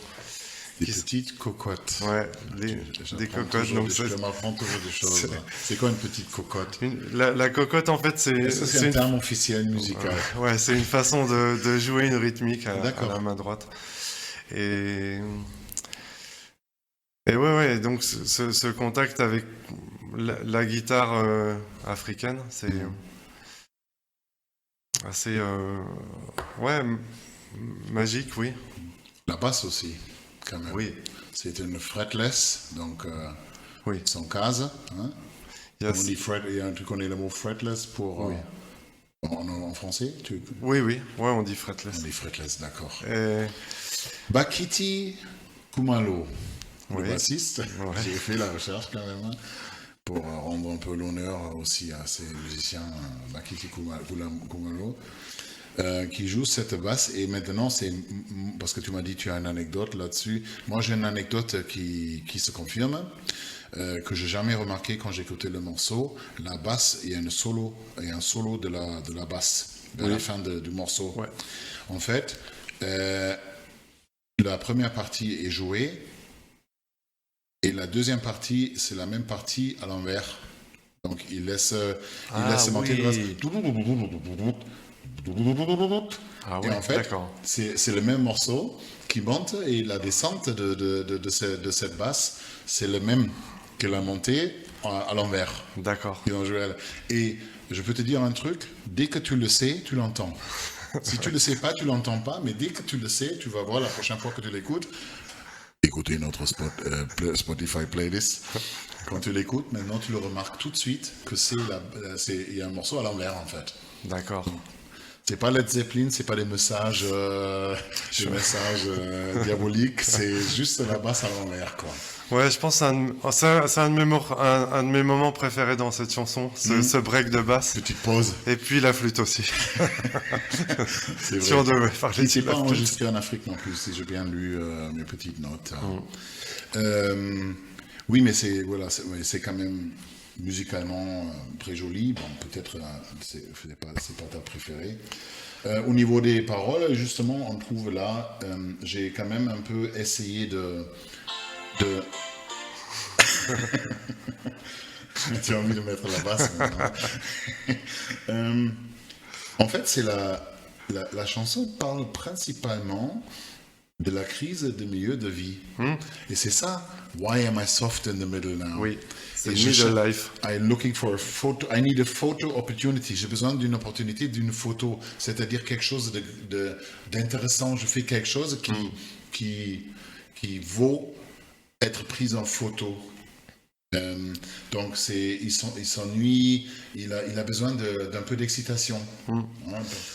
Des petites cocottes. Ouais, des cocottes. Donc je m'apprends toujours des choses. C'est quoi une petite cocotte? La cocotte, en fait, c'est un terme officiel musical. Ouais, c'est une façon de jouer une rythmique à la main droite. Et ouais, donc ce contact avec la guitare africaine, c'est assez magique, oui. La basse aussi. Quand même. Oui. C'est une fretless, donc sans case. Hein? On dit tu connais le mot fretless pour en français? Oui, on dit fretless. On dit fretless, d'accord. Bakiti Kumalo, le bassiste. J'ai fait la recherche quand même pour rendre un peu l'honneur aussi à ces musiciens. Bakiti Kumalo. Qui joue cette basse, et maintenant c'est parce que tu m'as dit tu as une anecdote là-dessus. Moi j'ai une anecdote qui se confirme, que j'ai jamais remarqué quand j'écoutais le morceau. La basse, il y a un solo de la basse à la fin du morceau. Ouais. En fait, la première partie est jouée et la deuxième partie c'est la même partie à l'envers. Donc il laisse monter le basse. Et en fait, c'est le même morceau qui monte, et la descente de cette basse, c'est le même que la montée à l'envers. D'accord. Et je peux te dire un truc, dès que tu le sais, tu l'entends. Si tu le sais pas, tu l'entends pas, mais dès que tu le sais, tu vas voir la prochaine fois que tu l'écoutes. Écoutez notre Spotify playlist. Quand tu l'écoutes, maintenant tu le remarques tout de suite que il y a un morceau à l'envers en fait. D'accord. C'est pas Led Zeppelin, c'est pas des messages, diaboliques, c'est juste la basse à l'envers, quoi. Ouais, je pense que c'est un de mes moments préférés dans cette chanson, ce break de basse. Petite pause. Et puis la flûte aussi. C'est vrai. Si on devait parler c'est pas enregistré en Afrique non plus, si j'ai bien lu mes petites notes. Oui, mais c'est quand même musicalement très joli. Bon, peut-être c'est pas ta préférée. Au niveau des paroles, justement, on trouve là, j'ai quand même un peu essayé de... Tu as envie de mettre la basse maintenant. En fait, c'est la chanson parle principalement de la crise de milieu de vie. Et c'est ça. Why am I soft in the middle now? Oui, c'est middle life. I'm looking for a photo. I need a photo opportunity. J'ai besoin d'une opportunité, d'une photo. C'est-à-dire quelque chose d'intéressant. Je fais quelque chose qui vaut être prise en photo. Donc il s'ennuie, il a besoin d'un peu d'excitation, hein,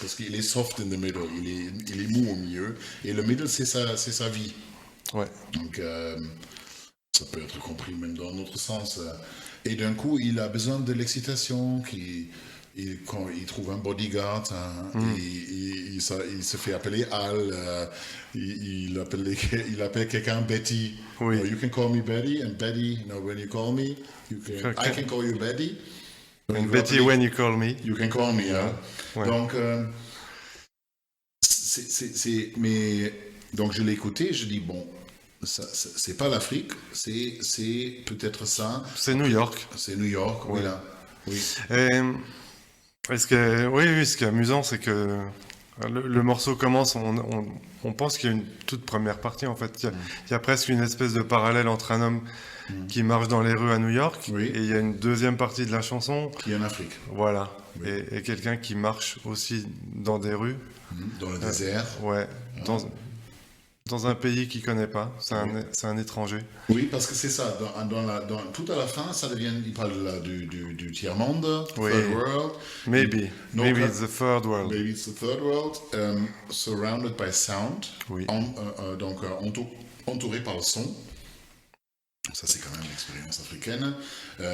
parce qu'il est soft in the middle, il est mou au milieu, et le middle c'est sa vie. Ouais. Donc ça peut être compris même dans un autre sens. Et d'un coup, il a besoin de l'excitation, quand il trouve un bodyguard, hein, il se fait appeler Al, il appelle quelqu'un Betty. Oui. You can call me Betty, and Betty, when you call me, I can call you Betty. And Betty, when you call me. You can call me. Hein. Ouais. Donc, donc je l'ai écouté, je dis bon, c'est pas l'Afrique, c'est peut-être ça. C'est New York. C'est New York, Ouais. voilà. Oui. Et ce qui est amusant, c'est que le morceau commence, on pense qu'il y a une toute première partie, en fait. Il y a presque une espèce de parallèle entre un homme qui marche dans les rues à New York, Oui. et il y a une deuxième partie de la chanson, Qui est en Afrique. voilà, Oui. et quelqu'un qui marche aussi dans des rues, Dans le désert. ouais, dans un pays qu'il connaît pas, c'est un étranger. Oui, parce que c'est ça. Tout à la fin, ça devient. Il parle là, du tiers-monde, Oui. third world. Maybe Donc, it's the third world. Maybe it's the third world, surrounded by sound. Oui. Donc entouré par le son. Ça, c'est quand même l'expérience africaine.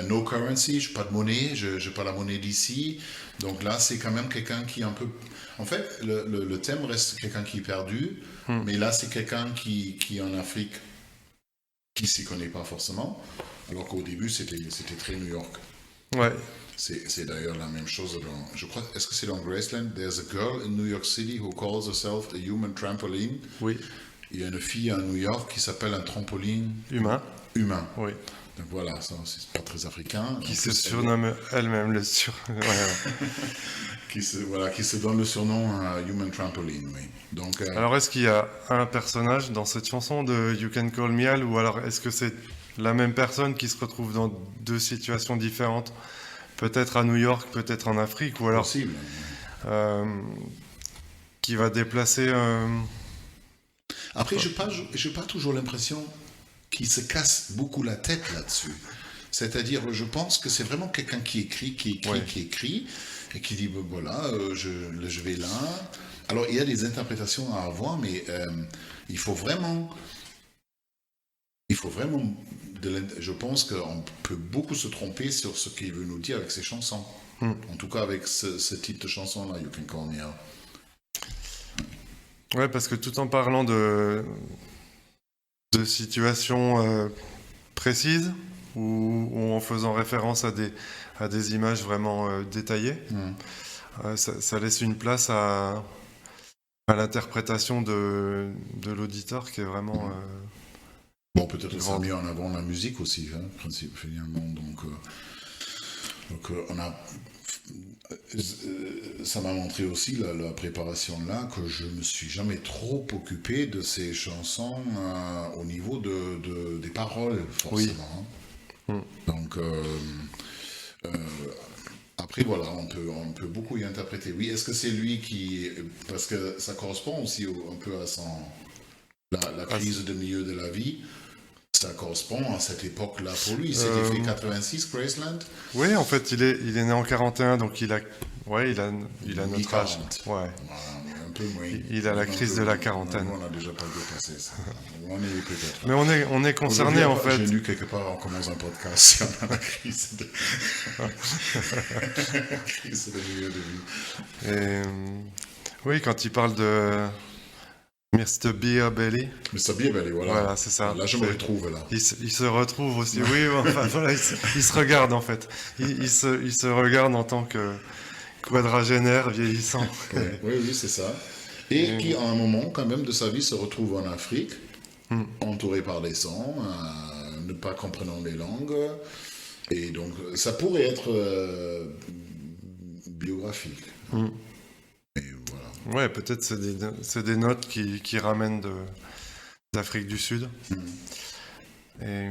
No currency, je n'ai pas de monnaie, je n'ai pas la monnaie d'ici. Donc là, c'est quand même quelqu'un qui est un peu... En fait, le thème reste quelqu'un qui est perdu, mais là, c'est quelqu'un qui est en Afrique, qui ne s'y connaît pas forcément, alors qu'au début, c'était très New York. Ouais. C'est d'ailleurs la même chose dans... Je crois, est-ce que c'est dans Graceland? There's a girl in New York City who calls herself a human trampoline. Oui. Il y a une fille à New York qui s'appelle un trampoline Humain. Oui. Donc voilà, ça c'est pas très africain. Qui se surnomme elle-même le qui se donne le surnom Human Trampoline, oui. Donc, Alors est-ce qu'il y a un personnage dans cette chanson de You Can Call Me Al, ou alors est-ce que c'est la même personne qui se retrouve dans deux situations différentes, peut-être à New York, peut-être en Afrique, ou alors possible. Qui va déplacer... Après, je n'ai pas toujours l'impression qu'il se casse beaucoup la tête là-dessus. C'est-à-dire, je pense que c'est vraiment quelqu'un qui écrit, et qui dit, ben, voilà, je vais là. Alors, il y a des interprétations à avoir, mais il faut vraiment... je pense qu'on peut beaucoup se tromper sur ce qu'il veut nous dire avec ses chansons. En tout cas, avec ce type de chanson-là, You Can Call Me Out. Ouais, parce que tout en parlant de situations précises, ou en faisant référence à des images vraiment détaillées, ça laisse une place à l'interprétation de l'auditeur qui est vraiment... Bon, peut-être que ça a mis en avant la musique aussi, hein, finalement. Donc on a... Ça m'a montré aussi la préparation là que je me suis jamais trop occupé de ces chansons au niveau des paroles forcément. Oui. Donc après voilà, on peut beaucoup y interpréter. Oui, est-ce que c'est lui qui, parce que ça correspond aussi un peu à la crise de milieu de la vie. Ça correspond à cette époque-là pour lui. C'était fait 86, Graceland. Oui, en fait, il est né en 41, donc il a notre âge. Ouais. Voilà, un peu moins. Il a la crise de la quarantaine. On n'a déjà pas dépassé ça. On est peut-être. Mais on est concerné en fait. J'ai lu quelque part, on commence un podcast si on a la crise de milieu de vie. Et, oui, quand il parle de Mr. Beer Belly. Mr. Beer Belly, voilà. Voilà, c'est ça. Là, je me retrouve, là. Il se retrouve aussi. Oui, enfin, voilà, il se regarde, en fait. Il se regarde en tant que quadragénaire vieillissant. Oui, c'est ça. Et qui, à un moment, quand même, de sa vie, se retrouve en Afrique, entouré par des sons, ne pas comprenant les langues. Et donc, ça pourrait être biographique. Et voilà. Ouais, peut-être c'est des notes qui ramènent d'Afrique du Sud. Et...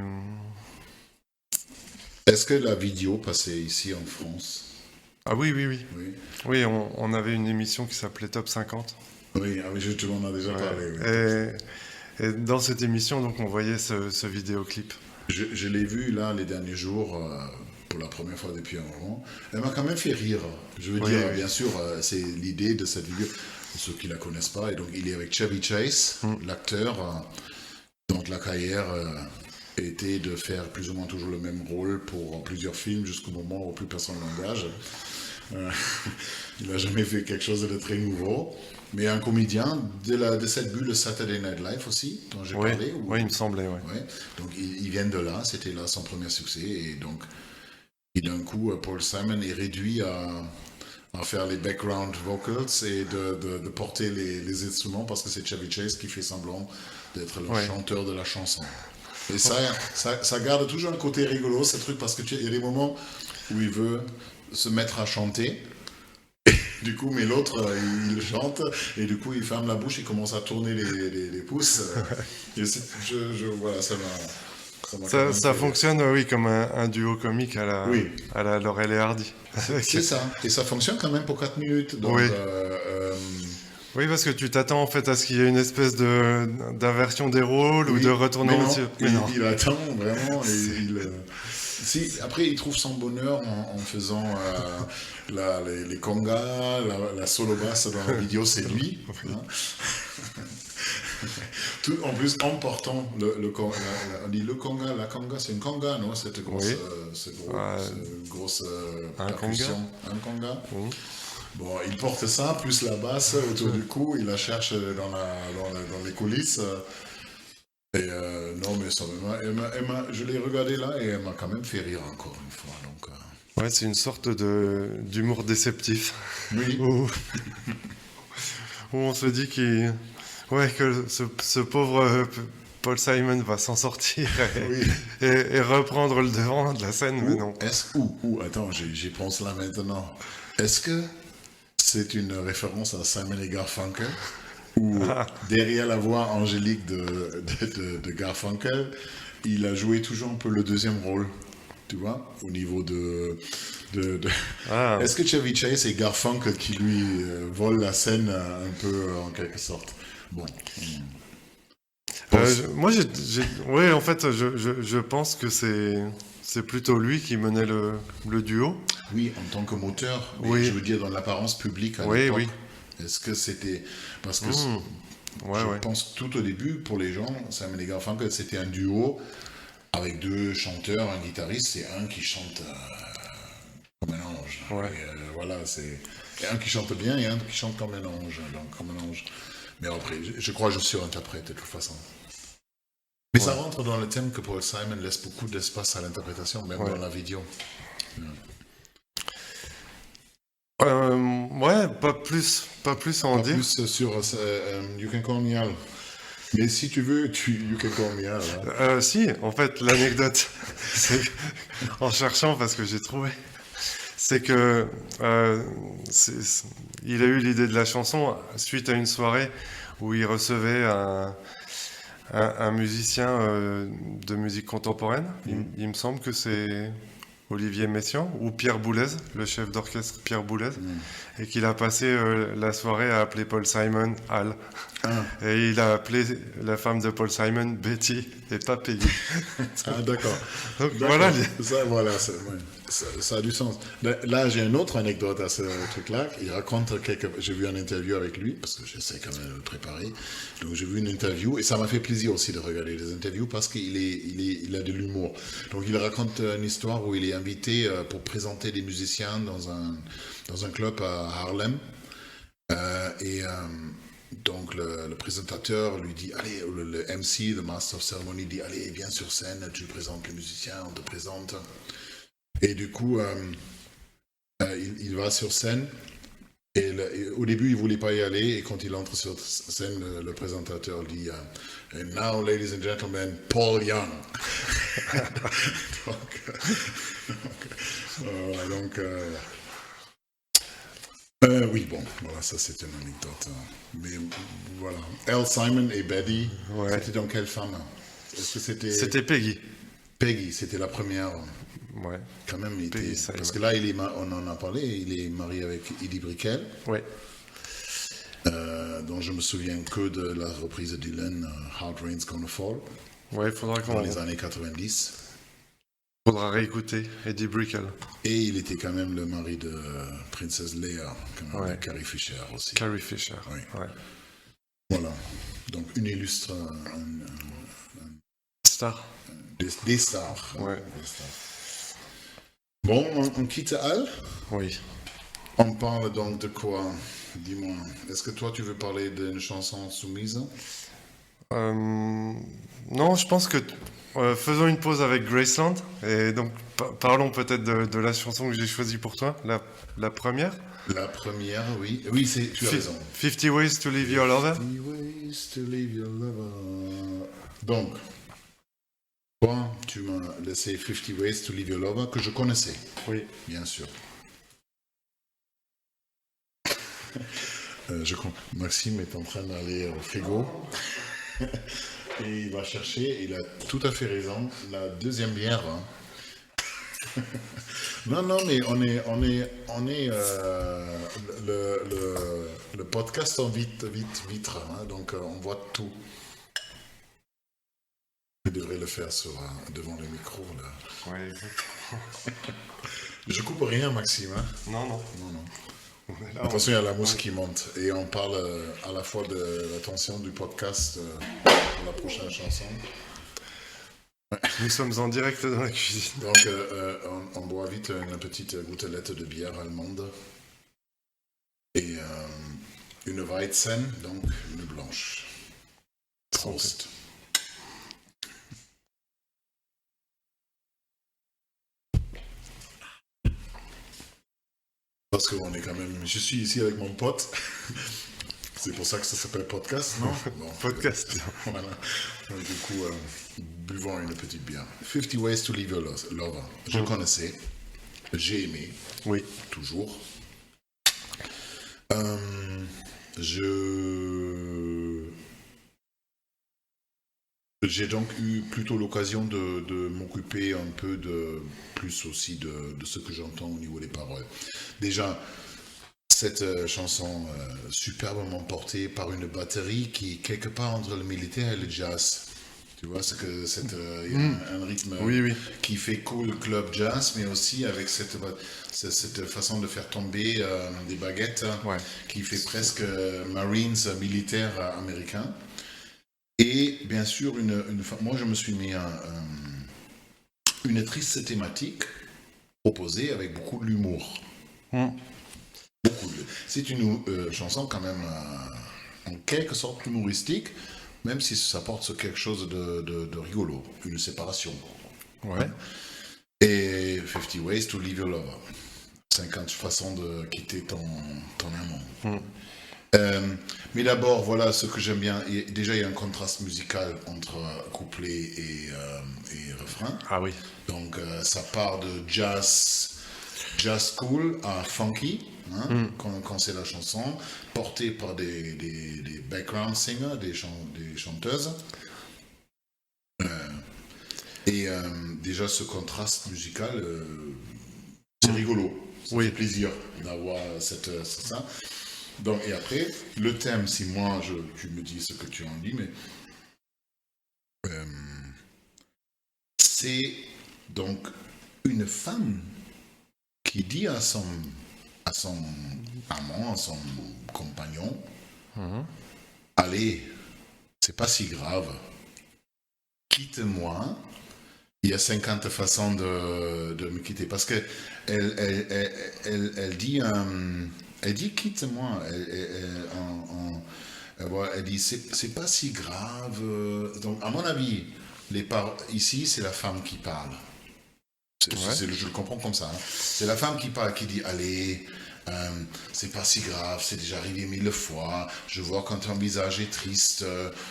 Est-ce que la vidéo passait ici en France? Ah oui. Oui, on avait une émission qui s'appelait Top 50. Oui, tu m'en as déjà parlé. Oui. Et dans cette émission, donc, on voyait ce vidéoclip. Je l'ai vu là les derniers jours pour la première fois depuis un moment. Elle m'a quand même fait rire. Je veux dire, bien sûr, c'est l'idée de cette vidéo, pour ceux qui la connaissent pas. Et donc, il est avec Chevy Chase, l'acteur, dont la carrière était de faire plus ou moins toujours le même rôle pour plusieurs films jusqu'au moment où plus personne l'engage. Il n'a jamais fait quelque chose de très nouveau. Mais un comédien de cette bulle Saturday Night Live aussi, dont j'ai parlé. Oui, il me semblait, oui. Ouais. Donc, ils viennent de là, c'était là son premier succès. Et donc, d'un coup, Paul Simon est réduit à faire les background vocals et de porter les instruments parce que c'est Chevy Chase qui fait semblant d'être le chanteur de la chanson. Et ça garde toujours un côté rigolo, ce truc, parce qu'il y a des moments où il veut se mettre à chanter. Du coup, mais l'autre, il chante, et du coup, il ferme la bouche, il commence à tourner les pouces. Voilà, ça fonctionne, oui, comme un duo comique à la Laurel et Hardy. C'est ça, et ça fonctionne quand même pour 4 minutes. Donc, oui, parce que tu t'attends en fait à ce qu'il y ait une espèce d'inversion des rôles ou de retournement. Mais non, il attend vraiment, et après, il trouve son bonheur en faisant les congas, la solo basse dans la vidéo, c'est lui. Hein. En plus, en portant on dit le conga, la conga, c'est une conga, non? Cette grosse, grosse percussion. Un conga. Bon, il porte ça, plus la basse autour du cou, il la cherche dans les coulisses. Et non, mais ça je l'ai regardé là et elle m'a quand même fait rire encore une fois. Donc, ouais, c'est une sorte d'humour déceptif. Oui. où on se dit que ce pauvre Paul Simon va s'en sortir et reprendre le devant de la scène, mais non. Attends, j'y pense là maintenant. Est-ce que c'est une référence à Simon et Garfunkel? Où derrière la voix angélique de Garfunkel, il a joué toujours un peu le deuxième rôle, tu vois, au niveau de... Est-ce que Chevy Chase et Garfunkel qui lui volent la scène un peu en quelque sorte? Bon. Moi, en fait, je pense que c'est plutôt lui qui menait le duo. Oui, en tant que moteur, mais je veux dire dans l'apparence publique à l'époque. Oui. Est-ce que c'était... Parce que je pense tout au début, pour les gens, Simon et Garfunkel, c'était un duo avec deux chanteurs, un guitariste et un qui chante comme un ange. Voilà, et un qui chante bien et un qui chante comme un ange. Mais après, je crois que je surinterprète de toute façon. Mais ça rentre dans le thème que Paul Simon laisse beaucoup d'espace à l'interprétation, même dans la vidéo. Pas plus à en dire. Plus sur You Can Call Me Al. Mais si tu veux, You Can Call Me Al. Si, en fait, l'anecdote, c'est en cherchant, parce que j'ai trouvé, c'est que il a eu l'idée de la chanson suite à une soirée où il recevait un musicien de musique contemporaine. Il me semble que c'est Olivier Messiaen ou Pierre Boulez, le chef d'orchestre Pierre Boulez, et qu'il a passé la soirée à appeler Paul Simon Al. Et il a appelé la femme de Paul Simon Betty et pas Peggy. D'accord. Donc voilà. Ça a du sens. Là, j'ai une autre anecdote à ce truc-là. Il raconte j'ai vu une interview avec lui, parce que j'essaie quand même de le préparer. Donc j'ai vu une interview, et ça m'a fait plaisir aussi de regarder les interviews, parce qu'il a de l'humour. Donc il raconte une histoire où il est invité pour présenter des musiciens dans un club à Harlem. Donc le présentateur lui dit, allez, le MC, le Master of Ceremony, dit, allez, viens sur scène, tu présentes les musiciens, on te présente. Et du coup, il va sur scène, et au début, il ne voulait pas y aller, et quand il entre sur scène, le présentateur dit « And now, ladies and gentlemen, Paul Young ». Oui, bon, voilà, ça c'est une anecdote. Mais voilà. Al Simon et Betty, c'était dans quelle femme? Est-ce que C'était Peggy. Peggy, c'était la première. Ouais. Quand même, parce que là, on en a parlé, il est marié avec Edie Brickell. Oui. dont je me souviens que de la reprise de Dylan, Hard Rain's Gonna Fall, Ouais, il faudra dans les années 90. faudra réécouter Eddie Brickell. Et il était quand même le mari de Princess Leia, quand même, Ouais. avec Carrie Fisher aussi. Carrie Fisher. Oui. Ouais. Voilà. Donc une illustre, Star. des stars. Ouais. Des stars. Bon, on quitte Al. Oui. On parle donc de quoi? Dis-moi. Est-ce que toi tu veux parler d'une chanson soumise? Non, je pense que faisons une pause avec Graceland et donc parlons peut-être de la chanson que j'ai choisie pour toi, la première. La première, oui. Oui, tu as raison. 50 Ways to Leave Your Lover. 50 Ways to Leave Your Lover. Donc, toi, tu m'as laissé 50 Ways to Leave Your Lover, que je connaissais, Oui. bien sûr. Maxime est en train d'aller au frigo et il va chercher, il a tout à fait raison, la deuxième bière. Hein. Non, mais on est le podcast en vitre, hein, donc on voit tout. Je devrais le faire devant le micro là. Ouais, exactement. Je coupe rien, Maxime. Hein. Non. Là, Attention, il y a la mousse qui monte. Et on parle à la fois de l'attention du podcast pour la prochaine chanson. Nous sommes en direct dans la cuisine. Donc, on boit vite une petite gouttelette de bière allemande. Et une Weizen, donc une blanche. Prost. Parce qu'on est quand même... Je suis ici avec mon pote. C'est pour ça que ça s'appelle podcast, non? Bon, Podcast. Voilà. Donc, du coup, buvons une petite bière. 50 Ways to Leave Your Lover. Je connaissais. J'ai aimé. Oui. Toujours. J'ai donc eu plutôt l'occasion de m'occuper un peu plus aussi de ce que j'entends au niveau des paroles. Déjà, cette chanson superbement portée par une batterie qui est quelque part entre le militaire et le jazz. Tu vois, c'est que y a un rythme qui fait cool club jazz, mais aussi avec cette façon de faire tomber des baguettes qui fait presque Marines militaire américain. Et bien sûr, moi je me suis mis une triste thématique proposée avec beaucoup de l'humour. C'est une chanson quand même en quelque sorte humoristique, même si ça porte sur quelque chose de rigolo, une séparation. Ouais. Et 50 Ways to Leave Your Lover. 50 façons de quitter ton amant. Mais d'abord, voilà ce que j'aime bien. Déjà, il y a un contraste musical entre couplet et refrain. Ah oui. Donc, ça part de jazz cool à funky, hein, quand c'est la chanson, portée par des background singers, des chanteuses. Et déjà, ce contraste musical, c'est rigolo. Ça fait plaisir d'avoir ça. Donc, et après, le thème, si moi, tu me dis ce que tu en dis, mais c'est donc une femme qui dit à son amant, à son compagnon, allez, c'est pas si grave, quitte-moi. Il y a 50 façons de me quitter, parce que elle dit... Elle dit quitte-moi. Elle dit c'est pas si grave. Donc à mon avis, ici c'est la femme qui parle. Je le comprends comme ça. Hein. C'est la femme qui parle, qui dit allez, c'est pas si grave, c'est déjà arrivé 1000 fois. Je vois quand ton visage est triste,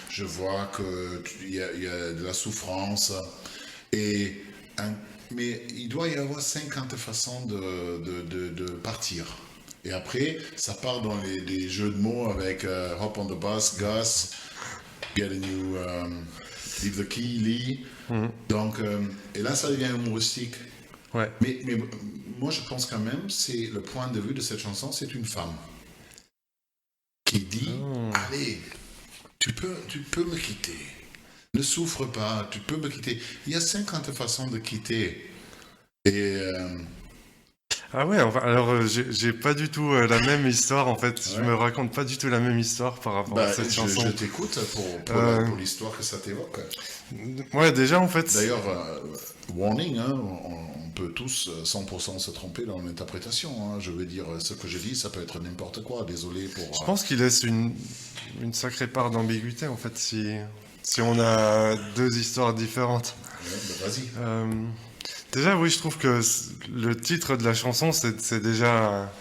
je vois qu'il y a de la souffrance. Mais il doit y avoir 50 façons de partir. Et après, ça part dans les jeux de mots avec hop on the bus, Gus, get a new, leave the key, Lee. Donc, et là, ça devient humoristique. Ouais. Mais moi, je pense quand même, c'est le point de vue de cette chanson, c'est une femme qui dit allez, tu peux me quitter. Ne souffre pas, tu peux me quitter. Il y a 50 façons de quitter. Et Ah ouais, enfin, alors j'ai pas du tout la même histoire en fait. Je Ouais. me raconte pas du tout la même histoire par rapport à cette chanson. je t'écoute pour l'histoire que ça t'évoque. Ouais, déjà en fait. D'ailleurs, warning, hein, on peut tous 100% se tromper dans l'interprétation. Hein. Je veux dire, ce que je dis, ça peut être n'importe quoi. Désolé pour. Je pense qu'il laisse une sacrée part d'ambiguïté en fait si on a deux histoires différentes. Ouais, bah, vas-y. Déjà, oui, je trouve que le titre de la chanson, c'est déjà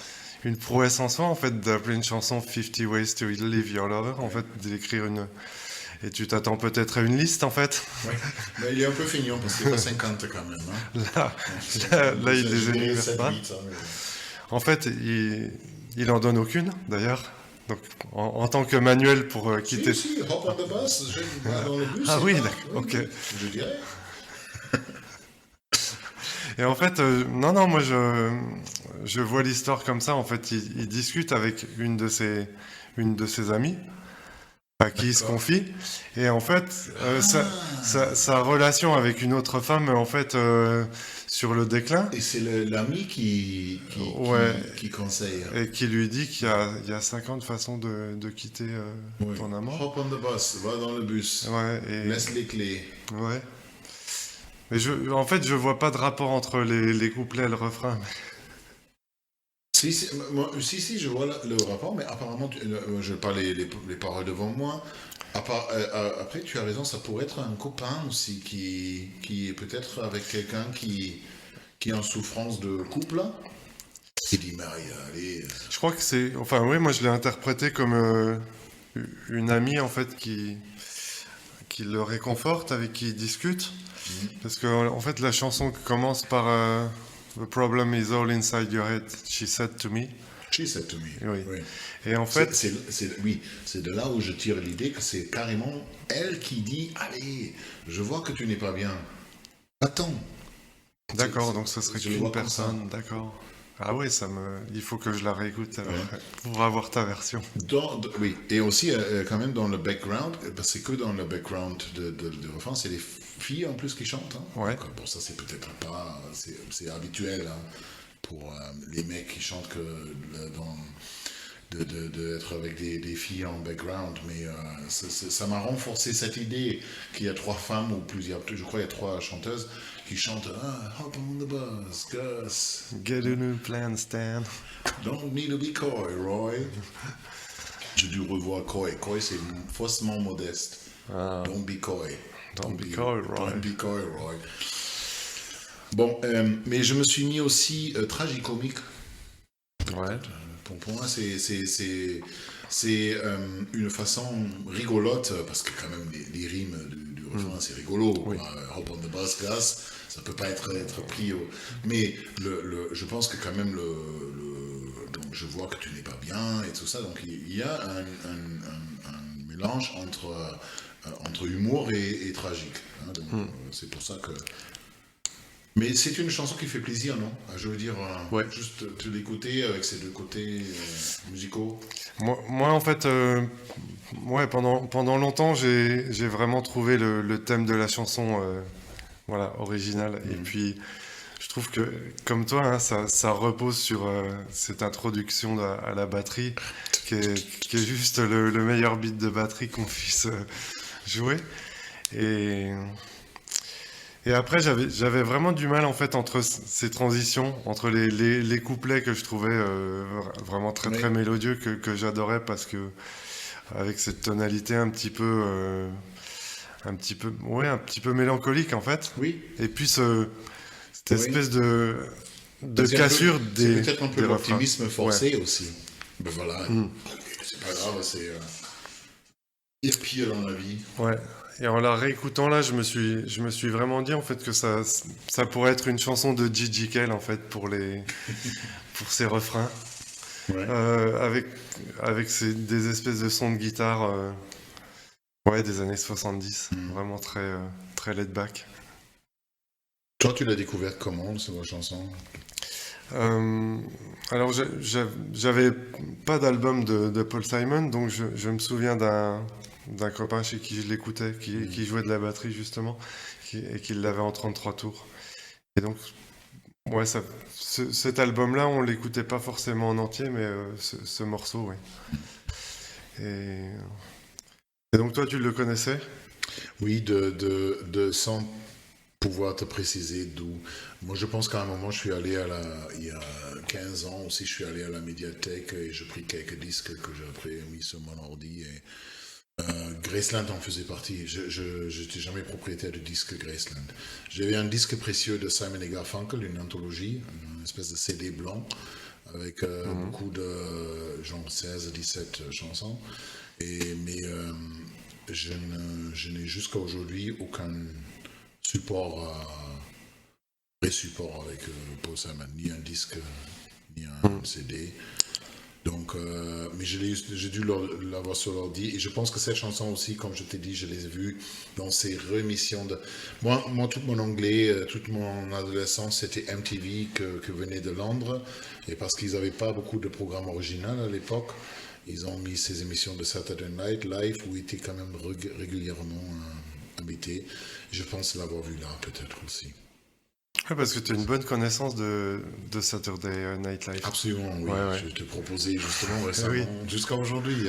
une prouesse en soi, en fait, d'appeler une chanson 50 Ways to Leave Your Lover, en fait, d'écrire une... Et tu t'attends peut-être à une liste, en fait. Ouais. Mais il est un peu feignant, parce que c'est pas 50 quand même. Hein. Là, il les énumère 7, pas. 8, hein, mais... En fait, il en donne aucune, d'ailleurs. Donc, en tant que manuel pour quitter... Si, hop on the bus, dans le bus. Ah oui, pas, d'accord, ok. Je dirais. Et en fait, non, moi je vois l'histoire comme ça. En fait, il discute avec une de ses amies à qui il se confie. Et en fait, sa relation avec une autre femme, en fait, sur le déclin. Et c'est l'ami qui conseille. Et qui lui dit qu'il y a 50 façons de quitter ton amant. Hop on the bus, va dans le bus. Ouais, Laisse les clés. Ouais. Mais en fait, je vois pas de rapport entre les couplets et le refrain. Si, je vois le rapport, mais apparemment, je n'ai pas les paroles devant moi. Après, tu as raison, ça pourrait être un copain aussi qui est peut-être avec quelqu'un qui est en souffrance de couple. Il dit, Maria, allez. Je crois que c'est... Enfin, oui, moi je l'ai interprété comme une amie, en fait, qui le réconforte, avec qui il discute. Parce que, en fait, la chanson commence par The problem is all inside your head, she said to me. She said to me. Oui. Et en fait... C'est de là où je tire l'idée que c'est carrément elle qui dit, allez, je vois que tu n'es pas bien. Attends. D'accord, donc ce serait je le qu'une vois comme personne, d'accord. Ah oui, il faut que je la réécoute alors, pour avoir ta version. Oui, et aussi quand même dans le background, c'est que dans le background de refrain, c'est des filles en plus qui chantent. Hein. Ouais. Donc, bon, ça c'est peut-être pas, c'est habituel hein, pour les mecs qui chantent d'être avec des filles en background, mais ça m'a renforcé cette idée qu'il y a 3 femmes ou plusieurs, je crois qu'il y a 3 chanteuses qui chantent Hop on the bus, Gus. Get a new plan, Stan. Don't need to be coy, Roy. J'ai dû revoir coy. Coy, c'est faussement modeste. Don't be coy. Don't be coy, Roy. Don't be coy, Roy. Bon, mais je me suis mis aussi tragicomique. Ouais. Pour moi, c'est une façon rigolote, parce que quand même, les rimes du refrain, c'est rigolo. Oui. Hop on the bus, Gus, ça peut pas être pris au... Mais je pense que quand même, donc je vois que tu n'es pas bien et tout ça, donc il y a un mélange entre humour et tragique. Hein, donc, c'est pour ça que... Mais c'est une chanson qui fait plaisir, non? Je veux dire, juste de l'écouter avec ces deux côtés musicaux. Moi, en fait, pendant longtemps, j'ai vraiment trouvé le thème de la chanson original. Et puis, je trouve que, comme toi, hein, ça repose sur cette introduction à la batterie, qui est juste le meilleur beat de batterie qu'on puisse jouer. Et après, j'avais vraiment du mal, en fait, entre ces transitions, entre les couplets que je trouvais vraiment très, très mélodieux, que j'adorais, parce que, avec cette tonalité un petit peu mélancolique, en fait. Oui. Et puis, cette espèce de cassure des... C'est peut-être un peu l'optimisme forcé ouais. aussi. Ben voilà, c'est pas grave, il y a pire dans la vie. Ouais. Et en la réécoutant là, je me suis vraiment dit en fait que ça pourrait être une chanson de Gigi Kell en fait pour ses refrains, avec des espèces de sons de guitare, des années 70, vraiment très très laid back. Toi, tu l'as découverte comment cette chanson? Euh, alors, j'avais pas d'album de Paul Simon, donc je me souviens d'un copain chez qui je l'écoutais, qui jouait de la batterie justement, et qui l'avait en 33 tours. Et donc, ouais, cet album-là, on l'écoutait pas forcément en entier, mais ce morceau, oui. Et, et donc, toi, tu le connaissais? Oui, sans pouvoir te préciser d'où. Moi, je pense qu'à un moment, il y a 15 ans aussi, je suis allé à la médiathèque et j'ai pris quelques disques que j'ai après mis sur mon ordi. Et Graceland en faisait partie. Je n'étais jamais propriétaire de disque Graceland. J'avais un disque précieux de Simon et Garfunkel, une anthologie, une espèce de CD blanc avec beaucoup de genre 16, 17 chansons. Mais je n'ai jusqu'à aujourd'hui aucun vrai support avec Paul Simon, ni un disque, ni un CD. Donc, mais j'ai dû l'avoir sur l'ordi. Et je pense que cette chanson aussi, comme je t'ai dit, je l'ai vue dans ces remissions de... Moi tout mon anglais, toute mon adolescence, c'était MTV que venait de Londres. Et parce qu'ils n'avaient pas beaucoup de programmes originaux à l'époque, ils ont mis ces émissions de Saturday Night Live où ils étaient quand même régulièrement invités. Je pense l'avoir vu là, peut-être aussi. Ouais, parce que tu as une bonne connaissance de Saturday Night Live. Absolument, oui. Ouais. Je te proposais justement récemment, Oui. jusqu'à aujourd'hui.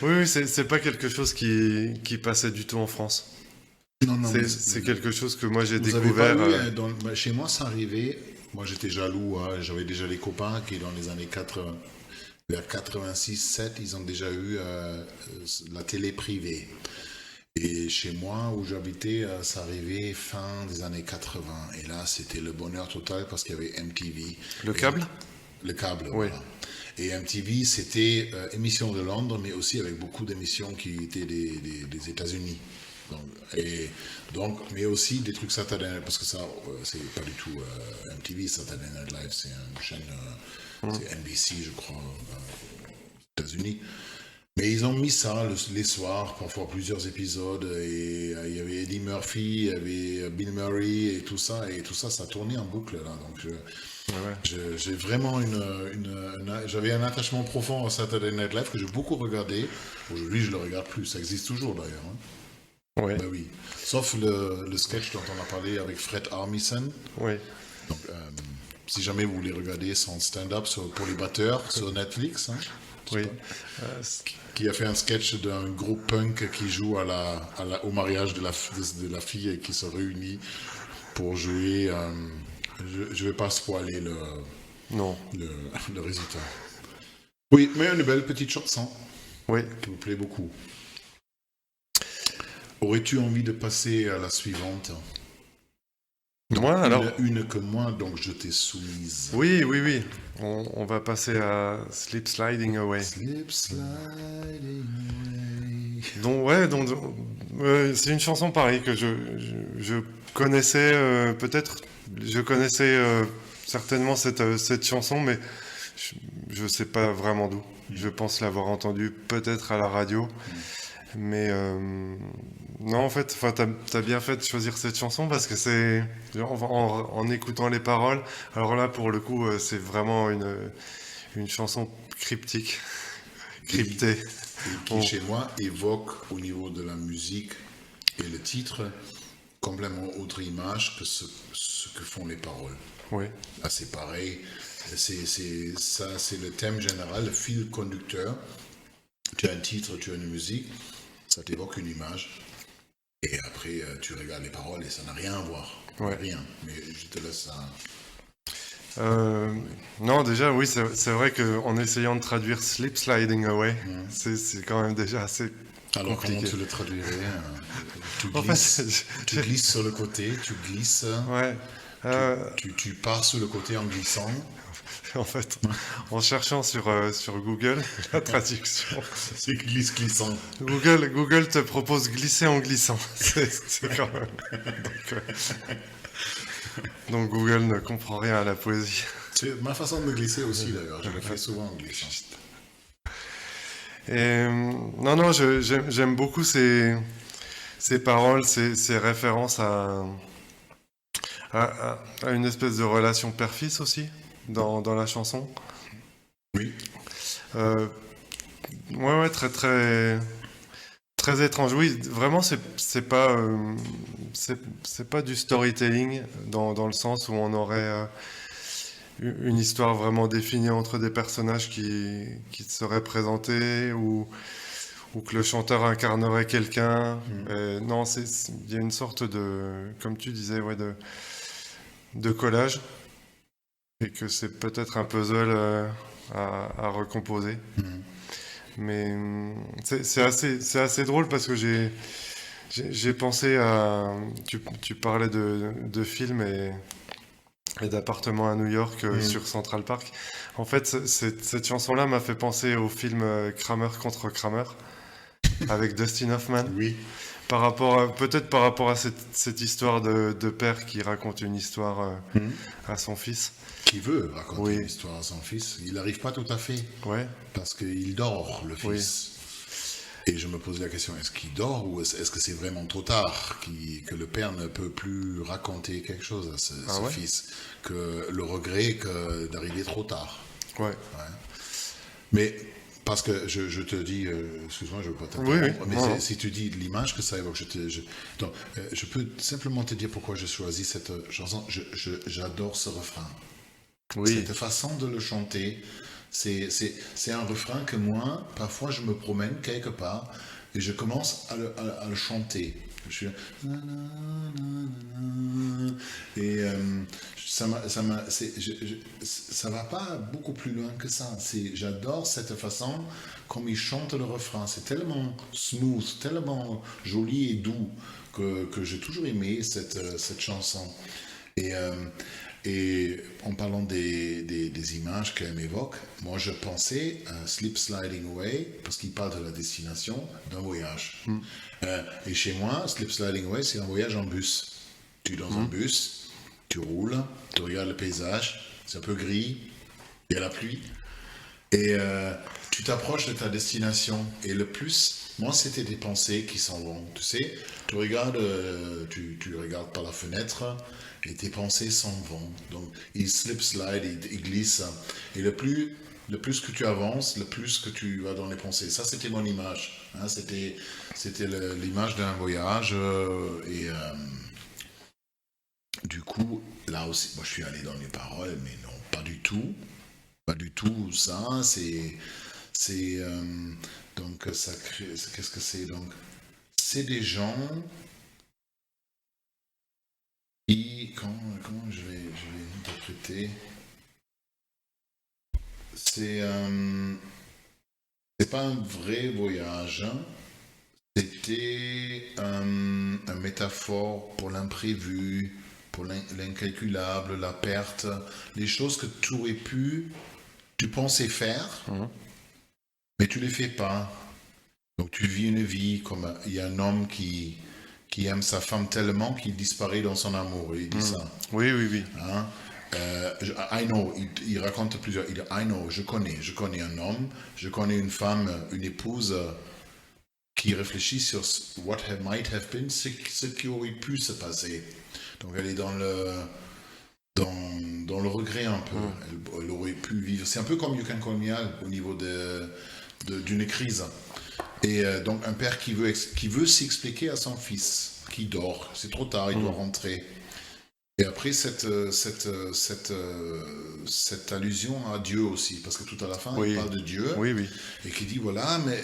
Oui, c'est pas quelque chose qui passait du tout en France. Non, c'est quelque chose que moi j'ai vous découvert. Avez pas eu, chez moi, ça arrivait. Moi, j'étais jaloux. J'avais déjà des copains qui, dans les années 80, vers 86-7, ils ont déjà eu la télé privée. Et chez moi, où j'habitais, ça arrivait fin des années 80. Et là, c'était le bonheur total parce qu'il y avait MTV. Le câble? Le câble, oui. Voilà. Et MTV, c'était émissions de Londres, mais aussi avec beaucoup d'émissions qui étaient des États-Unis. Mais aussi des trucs Saturday Night, parce que ça, c'est pas du tout MTV, Saturday Night Live, c'est une chaîne, c'est NBC, je crois, aux États-Unis. Mais ils ont mis ça les soirs, parfois plusieurs épisodes, et il y avait Eddie Murphy, il y avait Bill Murray, et tout ça, ça tournait en boucle, là. Donc, j'ai vraiment j'avais un attachement profond à Saturday Night Live que j'ai beaucoup regardé. Aujourd'hui, je le regarde plus, ça existe toujours d'ailleurs. Hein. Ouais. Ben oui. Sauf le sketch dont on a parlé avec Fred Armisen. Oui. Donc, si jamais vous voulez regarder son stand-up pour les batteurs sur Netflix, hein, oui. Qui a fait un sketch d'un groupe punk qui joue au mariage de la fille et qui se réunit pour jouer. Je vais pas spoiler le résultat. Oui, mais une belle petite chanson. Oui. Qui vous plaît beaucoup. Aurais-tu envie de passer à la suivante? Moi, alors. Une que moi, donc je t'ai soumise. Oui. On va passer à Slip Sliding Away. Slip Sliding Away. Donc, c'est une chanson pareille que je connaissais peut-être. Je connaissais certainement cette chanson, mais je sais pas vraiment d'où. Je pense l'avoir entendue peut-être à la radio. Mais non, en fait, t'as bien fait de choisir cette chanson parce que c'est en écoutant les paroles. Alors là, pour le coup, c'est vraiment une chanson cryptée. Et qui, chez moi, évoque au niveau de la musique et le titre complètement autre image que ce que font les paroles. Oui. Là, c'est pareil. C'est le thème général, le fil conducteur. Tu as un titre, tu as une musique. Ça t'évoque une image, et après tu regardes les paroles et ça n'a rien à voir. Ouais. Rien, mais je te laisse ça. Non, déjà, oui, c'est vrai qu'en essayant de traduire Slip Sliding Away, c'est quand même déjà assez Alors, compliqué. comment tu le traduirais? Tu glisses sur le côté, tu glisses. Ouais. Tu pars sur le côté en glissant. En fait, en cherchant sur Google la traduction. C'est glissant. Google te propose glisser en glissant. C'est quand même. Donc Google ne comprend rien à la poésie. C'est ma façon de glisser aussi d'ailleurs. Je le fais souvent en glissant. Et non, j'aime beaucoup ces paroles, ces références à une espèce de relation père-fils aussi dans la chanson. Oui. Ouais, très très très étrange. Oui, vraiment, c'est pas du storytelling dans le sens où on aurait une histoire vraiment définie entre des personnages qui seraient présentés ou que le chanteur incarnerait quelqu'un. Non, il y a une sorte de, comme tu disais, ouais, de collage et que c'est peut-être un puzzle à recomposer. Mais c'est assez drôle parce que j'ai pensé à... Tu parlais de films et d'appartements à New York sur Central Park. En fait, cette chanson-là m'a fait penser au film Kramer contre Kramer avec Dustin Hoffman. Oui. Peut-être par rapport à cette histoire de père qui raconte une histoire à son fils. Qui veut raconter Oui. une histoire à son fils. Il n'arrive pas tout à fait. Ouais. Parce qu'il dort, le fils. Et je me posais la question, est-ce qu'il dort ou est-ce que c'est vraiment trop tard que le père ne peut plus raconter quelque chose à ce ouais. fils, que le regret d'arriver trop tard. Ouais. Mais parce que je te dis, excuse-moi, je ne veux pas t'interrompre, mais si tu dis l'image que ça évoque, donc, je peux simplement te dire pourquoi j'ai choisi cette chanson. J'adore ce refrain. Oui. Cette façon de le chanter, c'est un refrain que moi, parfois, je me promène quelque part et je commence à le chanter. Je suis là, et ça va pas beaucoup plus loin que ça. J'adore cette façon comme il chante le refrain. C'est tellement smooth, tellement joli et doux que j'ai toujours aimé cette chanson. Et en parlant des images qu'elle m'évoque, moi je pensais à Slip Sliding Away, parce qu'il parle de la destination d'un voyage. Et chez moi, Slip Sliding Away, c'est un voyage en bus. Tu es dans un bus, tu roules, tu regardes le paysage, c'est un peu gris, il y a la pluie, et tu t'approches de ta destination. Et le plus, moi c'était des pensées qui s'en vont. Tu sais, tu regardes par la fenêtre, et tes pensées s'en vont. Donc, il slide, il glisse. Et le plus que tu avances, le plus que tu vas dans les pensées. Ça, c'était mon image. Hein, c'était l'image d'un voyage. Du coup, là aussi, moi, je suis allé dans les paroles, mais non, pas du tout. Pas du tout ça. Donc, ça crée... Qu'est-ce que c'est? Donc, c'est des gens... Comment je vais interpréter? C'est pas un vrai voyage, hein. C'était une métaphore pour l'imprévu, pour l'incalculable, la perte, les choses que tu pensais faire, mais tu les fais pas. Donc tu vis une vie comme il y a un homme qui aime sa femme tellement qu'il disparaît dans son amour. Il dit ça. Oui. Hein? I know, il raconte plusieurs. Il dit, I know, je connais un homme, je connais une femme, une épouse qui réfléchit sur what might have been, ce qui aurait pu se passer. Donc elle est dans le regret un peu. Elle aurait pu vivre. C'est un peu comme You Can Call Me Al au niveau d'une crise. Et donc un père qui veut s'expliquer à son fils, qui dort, c'est trop tard, il doit rentrer. Et après cette allusion à Dieu aussi, parce que tout à la fin il parle de Dieu, et qui dit voilà, mais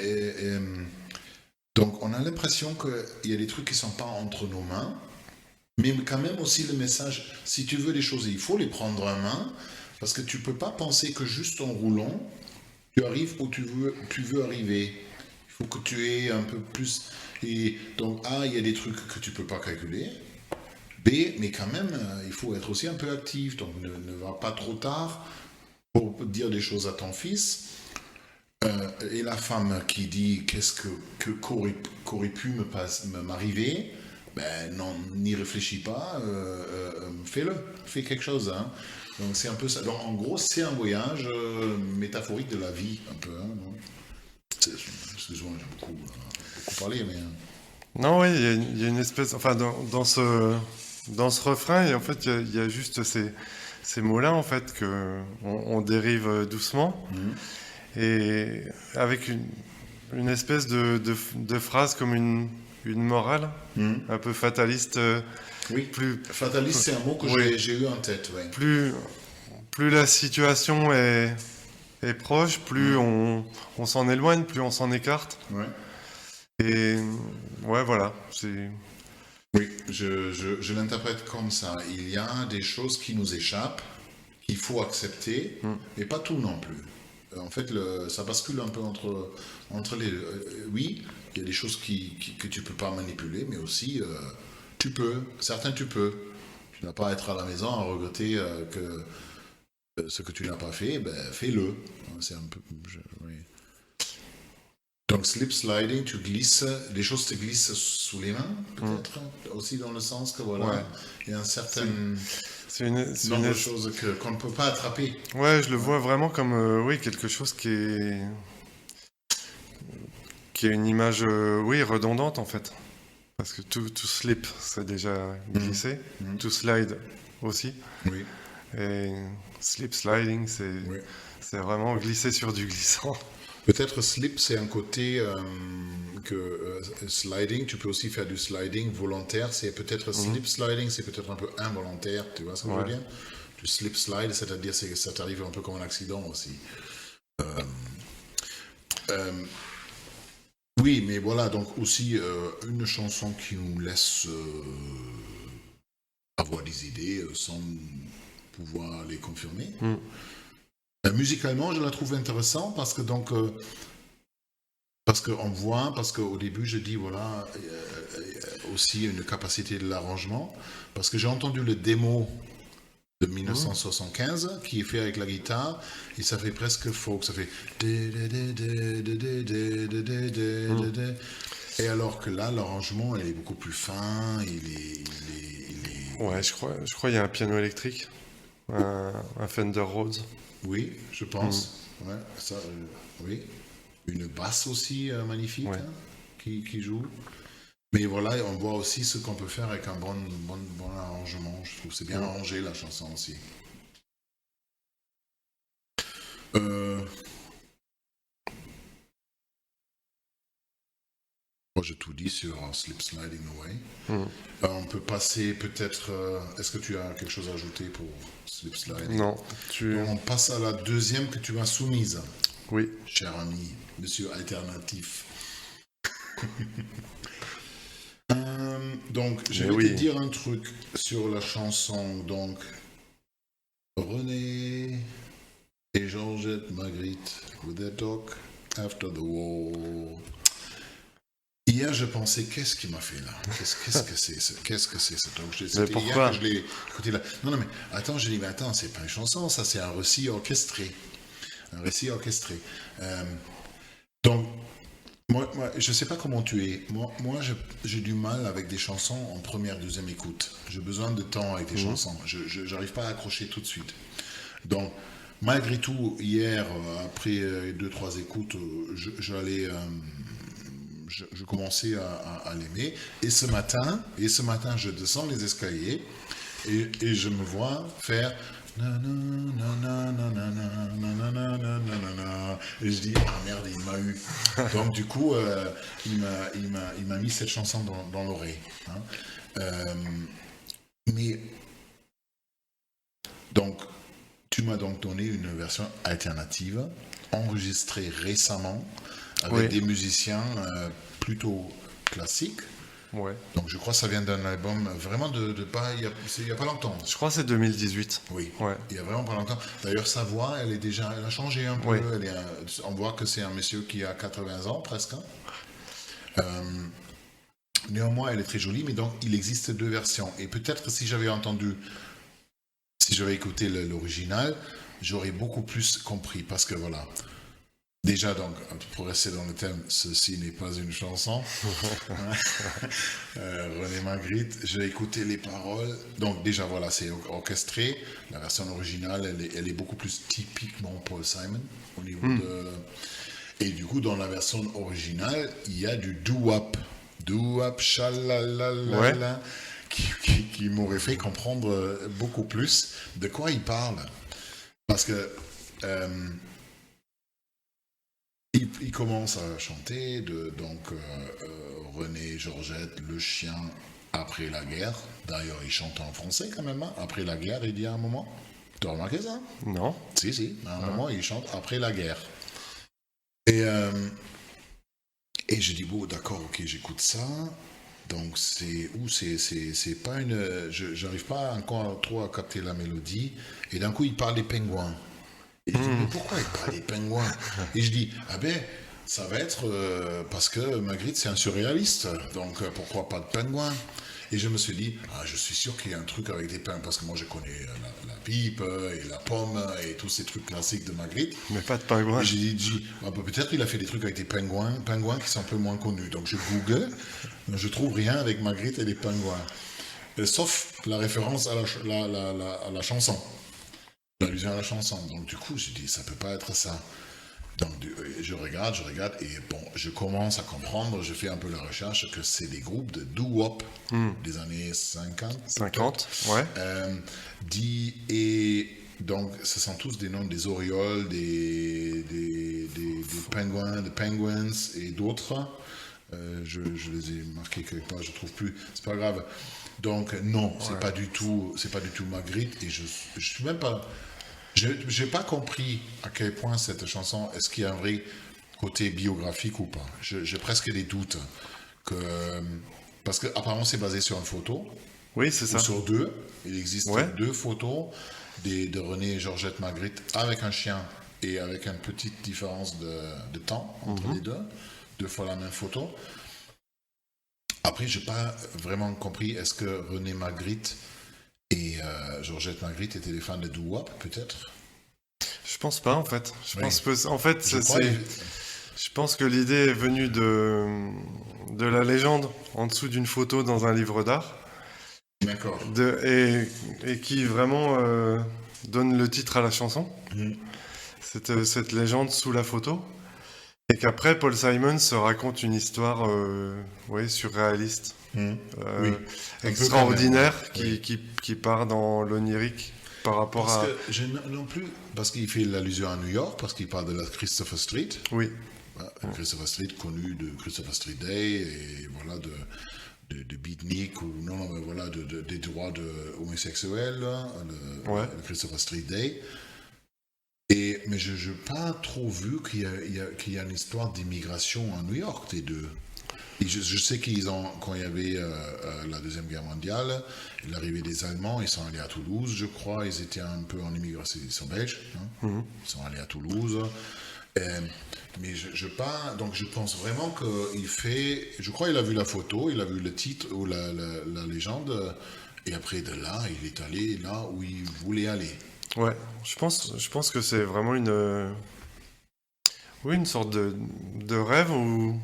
donc on a l'impression qu'il y a des trucs qui ne sont pas entre nos mains, mais quand même aussi le message, si tu veux les choses, il faut les prendre en main, parce que tu ne peux pas penser que juste en roulant, tu arrives où tu veux arriver. Il faut que tu aies un peu plus. Et donc, A, il y a des trucs que tu ne peux pas calculer. B, mais quand même, il faut être aussi un peu actif. Donc, ne va pas trop tard pour dire des choses à ton fils. Et la femme qui dit qu'est-ce qu'aurait pu m'arriver, ben non, n'y réfléchis pas, fais quelque chose. Hein. Donc, c'est un peu ça. Donc, en gros, c'est un voyage métaphorique de la vie, un peu. Hein, non. Excuse-moi, j'ai beaucoup parlé, mais... Non, oui, il y a une espèce... Enfin, dans ce dans ce refrain, et en fait, il y a juste ces mots-là, en fait, que on dérive doucement, et avec une espèce de phrase comme une morale, un peu fataliste. Oui, Plus, fataliste, c'est un mot que oui. j'ai eu en tête, oui. Plus la situation est proche, plus on s'en éloigne, plus on s'en écarte. Ouais. Et ouais, voilà. Oui, je l'interprète comme ça. Il y a des choses qui nous échappent, qu'il faut accepter, mais pas tout non plus. En fait, ça bascule un peu entre les deux. Oui, il y a des choses que tu peux pas manipuler, mais aussi tu peux. Certains tu peux. Tu n'as pas à être à la maison à regretter que ce que tu n'as pas fait, ben fais-le. C'est un peu. Oui. Donc slip sliding, tu glisses, les choses te glissent sous les mains, peut-être, aussi dans le sens que voilà, Ouais. il y a un certain C'est nombre de choses qu'on ne peut pas attraper. Ouais, je le vois vraiment comme oui, quelque chose qui est une image oui, redondante en fait. Parce que to slip, c'est déjà glissé. To slide aussi. Oui. Et slip sliding, Oui. c'est vraiment glisser sur du glissant. Peut-être slip, c'est un côté sliding, tu peux aussi faire du sliding volontaire, c'est peut-être slip sliding, c'est peut-être un peu involontaire, tu vois ce que je veux dire? Du slip slide, c'est-à-dire que ça t'arrive un peu comme un accident aussi. Oui, mais voilà, donc aussi une chanson qui nous laisse avoir des idées sans pouvoir les confirmer. Musicalement, je la trouve intéressante parce que donc parce qu'au début je dis voilà aussi une capacité de l'arrangement parce que j'ai entendu le démo de 1975 qui est fait avec la guitare et ça fait presque folk, ça fait et alors que là l'arrangement il est beaucoup plus fin, il est... Ouais, je crois il y a un piano électrique, un Fender Rhodes. Oui, je pense. Ouais, ça, oui. Une basse aussi magnifique qui joue. Mais voilà, on voit aussi ce qu'on peut faire avec un bon arrangement. Je trouve que c'est bien arrangé la chanson aussi. Moi, j'ai tout dit sur Slip Sliding Away. On peut passer peut-être... Est-ce que tu as quelque chose à ajouter pour Slip Sliding? Non. On passe à la deuxième que tu m'as soumise. Oui. Cher ami, monsieur alternatif. Donc, je vais te dire un truc sur la chanson. Donc, René et Georgette Magritte, with their talk after the war. Hier, je pensais, qu'est-ce qui m'a fait là? Qu'est-ce que c'est ce talk? Mais pourquoi? Hier que je l'ai écouté là. Non, mais attends, j'ai dit, mais attends, c'est pas une chanson, ça, c'est un récit orchestré. Un récit orchestré. Donc, moi, je sais pas comment tu es. Moi, j'ai du mal avec des chansons en première, deuxième écoute. J'ai besoin de temps avec des chansons. Je n'arrive pas à accrocher tout de suite. Donc, malgré tout, hier, après 2-3 écoutes, je commençais à l'aimer. Et ce matin, je descends les escaliers et je me vois faire... Et je dis, ah merde, il m'a eu. Donc du coup, il m'a mis cette chanson dans l'oreille. Mais donc, tu m'as donc donné une version alternative, enregistrée récemment, avec des musiciens plutôt classiques. Ouais. Donc je crois que ça vient d'un album vraiment il y a pas longtemps. Je crois que c'est 2018. Oui, ouais. Il y a vraiment pas longtemps. D'ailleurs sa voix, elle a changé un peu. Oui. On voit que c'est un monsieur qui a 80 ans presque. Néanmoins, elle est très jolie, mais donc il existe 2 versions. Et peut-être si j'avais écouté l'original, j'aurais beaucoup plus compris. Parce que voilà, déjà, donc, pour rester dans le thème, ceci n'est pas une chanson. René Magritte, j'ai écouté les paroles. Donc, déjà, voilà, c'est orchestré. La version originale, elle est beaucoup plus typiquement Paul Simon au niveau de. Et du coup, dans la version originale, il y a du doo-wop. Doo-wop, chalalala. qui m'aurait fait comprendre beaucoup plus de quoi il parle. Parce que il commence à chanter René Georgette, le chien après la guerre. D'ailleurs, il chante en français quand même, hein. Après la guerre, il dit à un moment. Tu as remarqué ça? Non. Si, à un moment, il chante après la guerre. Et je dis, bon, d'accord, ok, j'écoute ça. Donc, c'est pas une. J'arrive pas encore trop à capter la mélodie. Et d'un coup, il parle des pingouins. Et je dis, mais pourquoi il parle des pingouins? Et je dis, ah ben, ça va être parce que Magritte, c'est un surréaliste. Donc, pourquoi pas de pingouins? Et je me suis dit, je suis sûr qu'il y a un truc avec des pingouins, parce que moi je connais la pipe et la pomme et tous ces trucs classiques de Magritte. Mais pas de pingouins. Et j'ai dit, peut-être il a fait des trucs avec des pingouins qui sont un peu moins connus. Donc je google, mais je trouve rien avec Magritte et les pingouins. Sauf la référence à la chanson, l'allusion à la chanson. Donc du coup, j'ai dit, ça peut pas être ça. Donc je regarde et bon, je commence à comprendre, je fais un peu la recherche que c'est des groupes de doo-wop des années 50. 50, ouais. Et donc ce sont tous des noms des orioles, des pingouins, des penguins et d'autres. Je les ai marqués quelque part, je trouve plus, c'est pas grave. Donc non, c'est pas du tout Magritte et je suis même pas. Je n'ai pas compris à quel point cette chanson, est-ce qu'il y a un vrai côté biographique ou pas. J'ai presque des doutes. Parce qu'apparemment, c'est basé sur une photo. Oui, c'est ça. Ou sur deux. Il existe deux photos de René et Georgette Magritte avec un chien et avec une petite différence de temps entre les deux. Deux fois la même photo. Après, je n'ai pas vraiment compris, est-ce que René Magritte et Georgette Magritte étaient des fans de doo-wop, peut-être? Je pense pas, en fait. Je pense que l'idée est venue de la légende en dessous d'une photo dans un livre d'art. D'accord. Et qui vraiment donne le titre à la chanson. Cette légende sous la photo. Et qu'après, Paul Simon se raconte une histoire surréaliste. Extraordinaire qui part dans l'onirique par rapport parce qu'il fait l'allusion à New York, parce qu'il parle de la Christopher Street. Oui. Christopher Street, connu de Christopher Street Day, et voilà, de beatnik, ou des droits homosexuels, le Christopher Street Day. Mais je n'ai pas trop vu qu'il y a une histoire d'immigration à New York, des deux. Et je sais quand il y avait la Deuxième Guerre mondiale, l'arrivée des Allemands, ils sont allés à Toulouse, je crois, ils étaient un peu en immigration, ils sont belges, hein, ils sont allés à Toulouse. Mais donc je pense vraiment je crois qu'il a vu la photo, il a vu le titre ou la légende, et après de là, il est allé là où il voulait aller. Ouais, je pense que c'est vraiment une sorte de rêve ou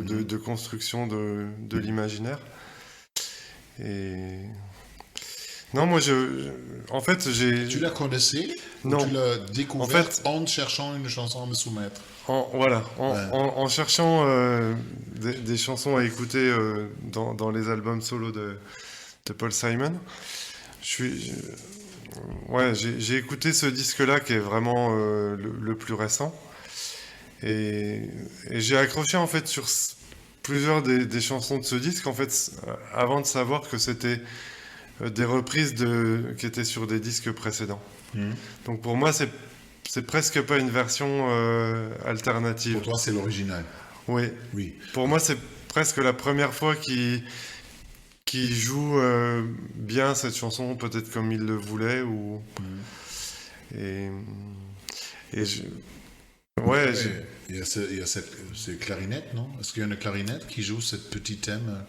de construction de l'imaginaire. Et non, moi en fait Tu la connaissais? Non. Ou tu l'as découvert en cherchant une chanson à me soumettre? En cherchant des chansons à écouter dans les albums solo de Paul Simon. J'ai écouté ce disque-là qui est vraiment le plus récent. Et j'ai accroché en fait sur plusieurs des chansons de ce disque, en fait, avant de savoir que c'était des reprises qui étaient sur des disques précédents. Donc pour moi, c'est presque pas une version alternative. Pour toi, c'est l'original. Oui. Pour moi, c'est presque la première fois qu'il joue bien cette chanson, peut-être comme il le voulait. Il y a ces clarinettes, non? Est-ce qu'il y a une clarinette qui joue ce petit thème?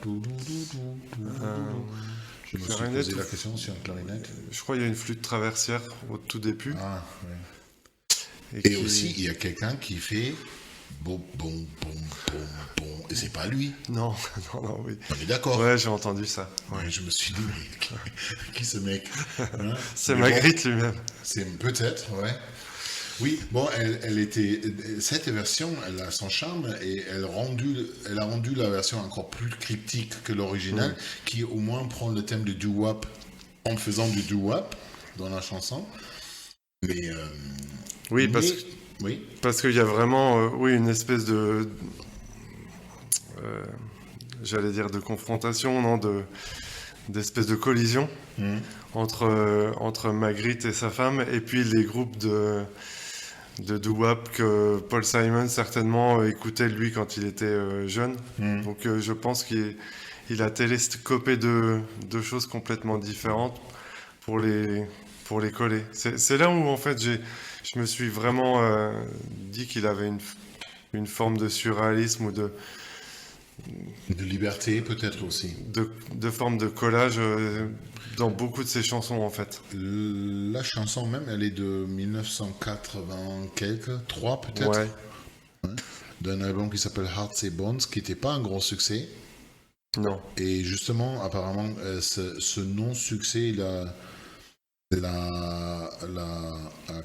Je me suis posé la question sur une clarinette. Je crois qu'il y a une flûte traversière au tout début. Ah, oui. Et aussi, il y a quelqu'un qui fait bon, et c'est pas lui. Non, oui. On est d'accord. Ouais, j'ai entendu ça. Ouais, je me suis dit, mais qui ce mec, hein? C'est Magritte lui-même. C'est peut-être, ouais. Oui, bon, cette version, elle a son charme et elle a rendu la version encore plus cryptique que l'original, qui au moins prend le thème du doo-wop en faisant du doo-wop dans la chanson. Mais, Oui, parce qu'il y a vraiment une espèce de... j'allais dire de confrontation, non, d'espèce de collision entre Magritte et sa femme, et puis les groupes de doo-wop que Paul Simon certainement écoutait lui quand il était jeune. Donc je pense qu'il a télescopé deux choses complètement différentes pour les coller. C'est là où en fait je me suis vraiment dit qu'il avait une forme de surréalisme ou de liberté peut-être aussi. De forme de collage dans beaucoup de ses chansons en fait. La chanson même, elle est de 1980 quelques, 3 peut-être. Ouais. D'un album qui s'appelle Hearts and Bones, qui n'était pas un gros succès. Non. Et justement, apparemment, ce non-succès, il a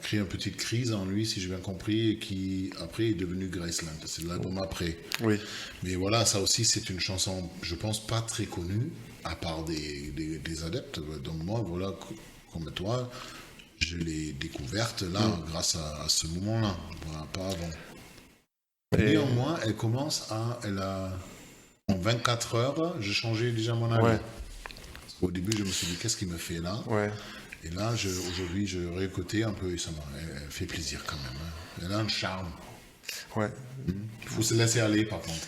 créé une petite crise en lui, si j'ai bien compris, et qui après est devenu Graceland. C'est l'album après. Oui. Mais voilà, ça aussi, c'est une chanson, je pense, pas très connue, à part des adeptes. Donc moi, voilà, comme toi, je l'ai découverte là, grâce à ce moment-là, voilà, pas avant. Néanmoins, en 24 heures, j'ai changé déjà mon avis. Ouais. Au début, je me suis dit, qu'est-ce qu'il me fait là? Ouais. Et là, aujourd'hui, je réécoutais un peu et ça m'a fait plaisir quand même. Hein. Elle a un charme. Ouais. Il faut se laisser aller, par contre.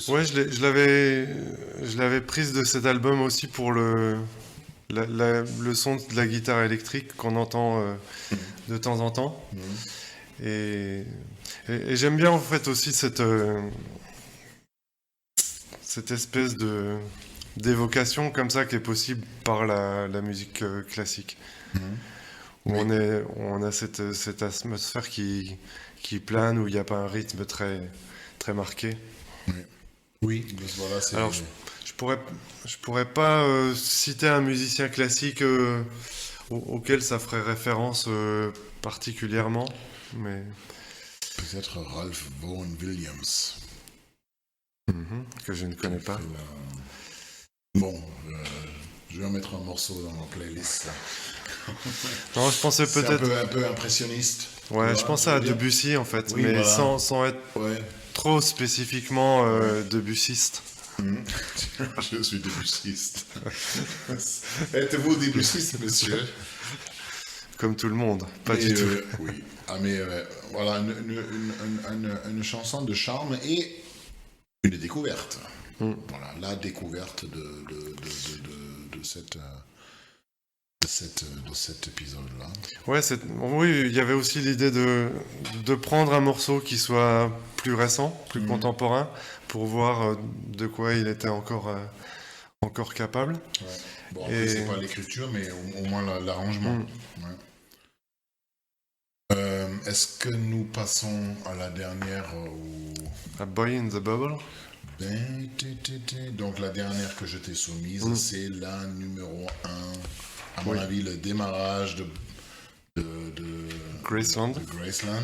Ouais, je l'avais prise de cet album aussi pour le son de la guitare électrique qu'on entend de temps en temps. Et j'aime bien en fait aussi cette espèce d'évocation comme ça qui est possible par la musique classique. Où on a cette atmosphère qui plane, où il n'y a pas un rythme très, très marqué. Oui, voilà, c'est... Alors, je pourrais pas citer un musicien classique auquel ça ferait référence particulièrement, mais... Peut-être Ralph Vaughan Williams. Que je ne connais pas. Bon, je vais en mettre un morceau dans ma playlist. Non, je pensais peut-être... un peu impressionniste. Ouais, je pensais à Debussy en fait, oui, mais voilà. sans être trop spécifiquement Debussiste. Je suis débutiste. Êtes-vous débutiste, monsieur? Comme tout le monde, pas du tout. Oui. Ah, mais voilà, une chanson de charme et une découverte. Voilà, la découverte de cet épisode-là. Ouais, oui, il y avait aussi l'idée de prendre un morceau qui soit plus récent, plus contemporain, pour voir de quoi il était encore capable. Ouais. Bon, après, c'est pas l'écriture, mais au moins l'arrangement. Est-ce que nous passons à la dernière A Boy in the Bubble. Donc la dernière que je t'ai soumise, c'est la numéro 1. À mon avis, le démarrage de Graceland.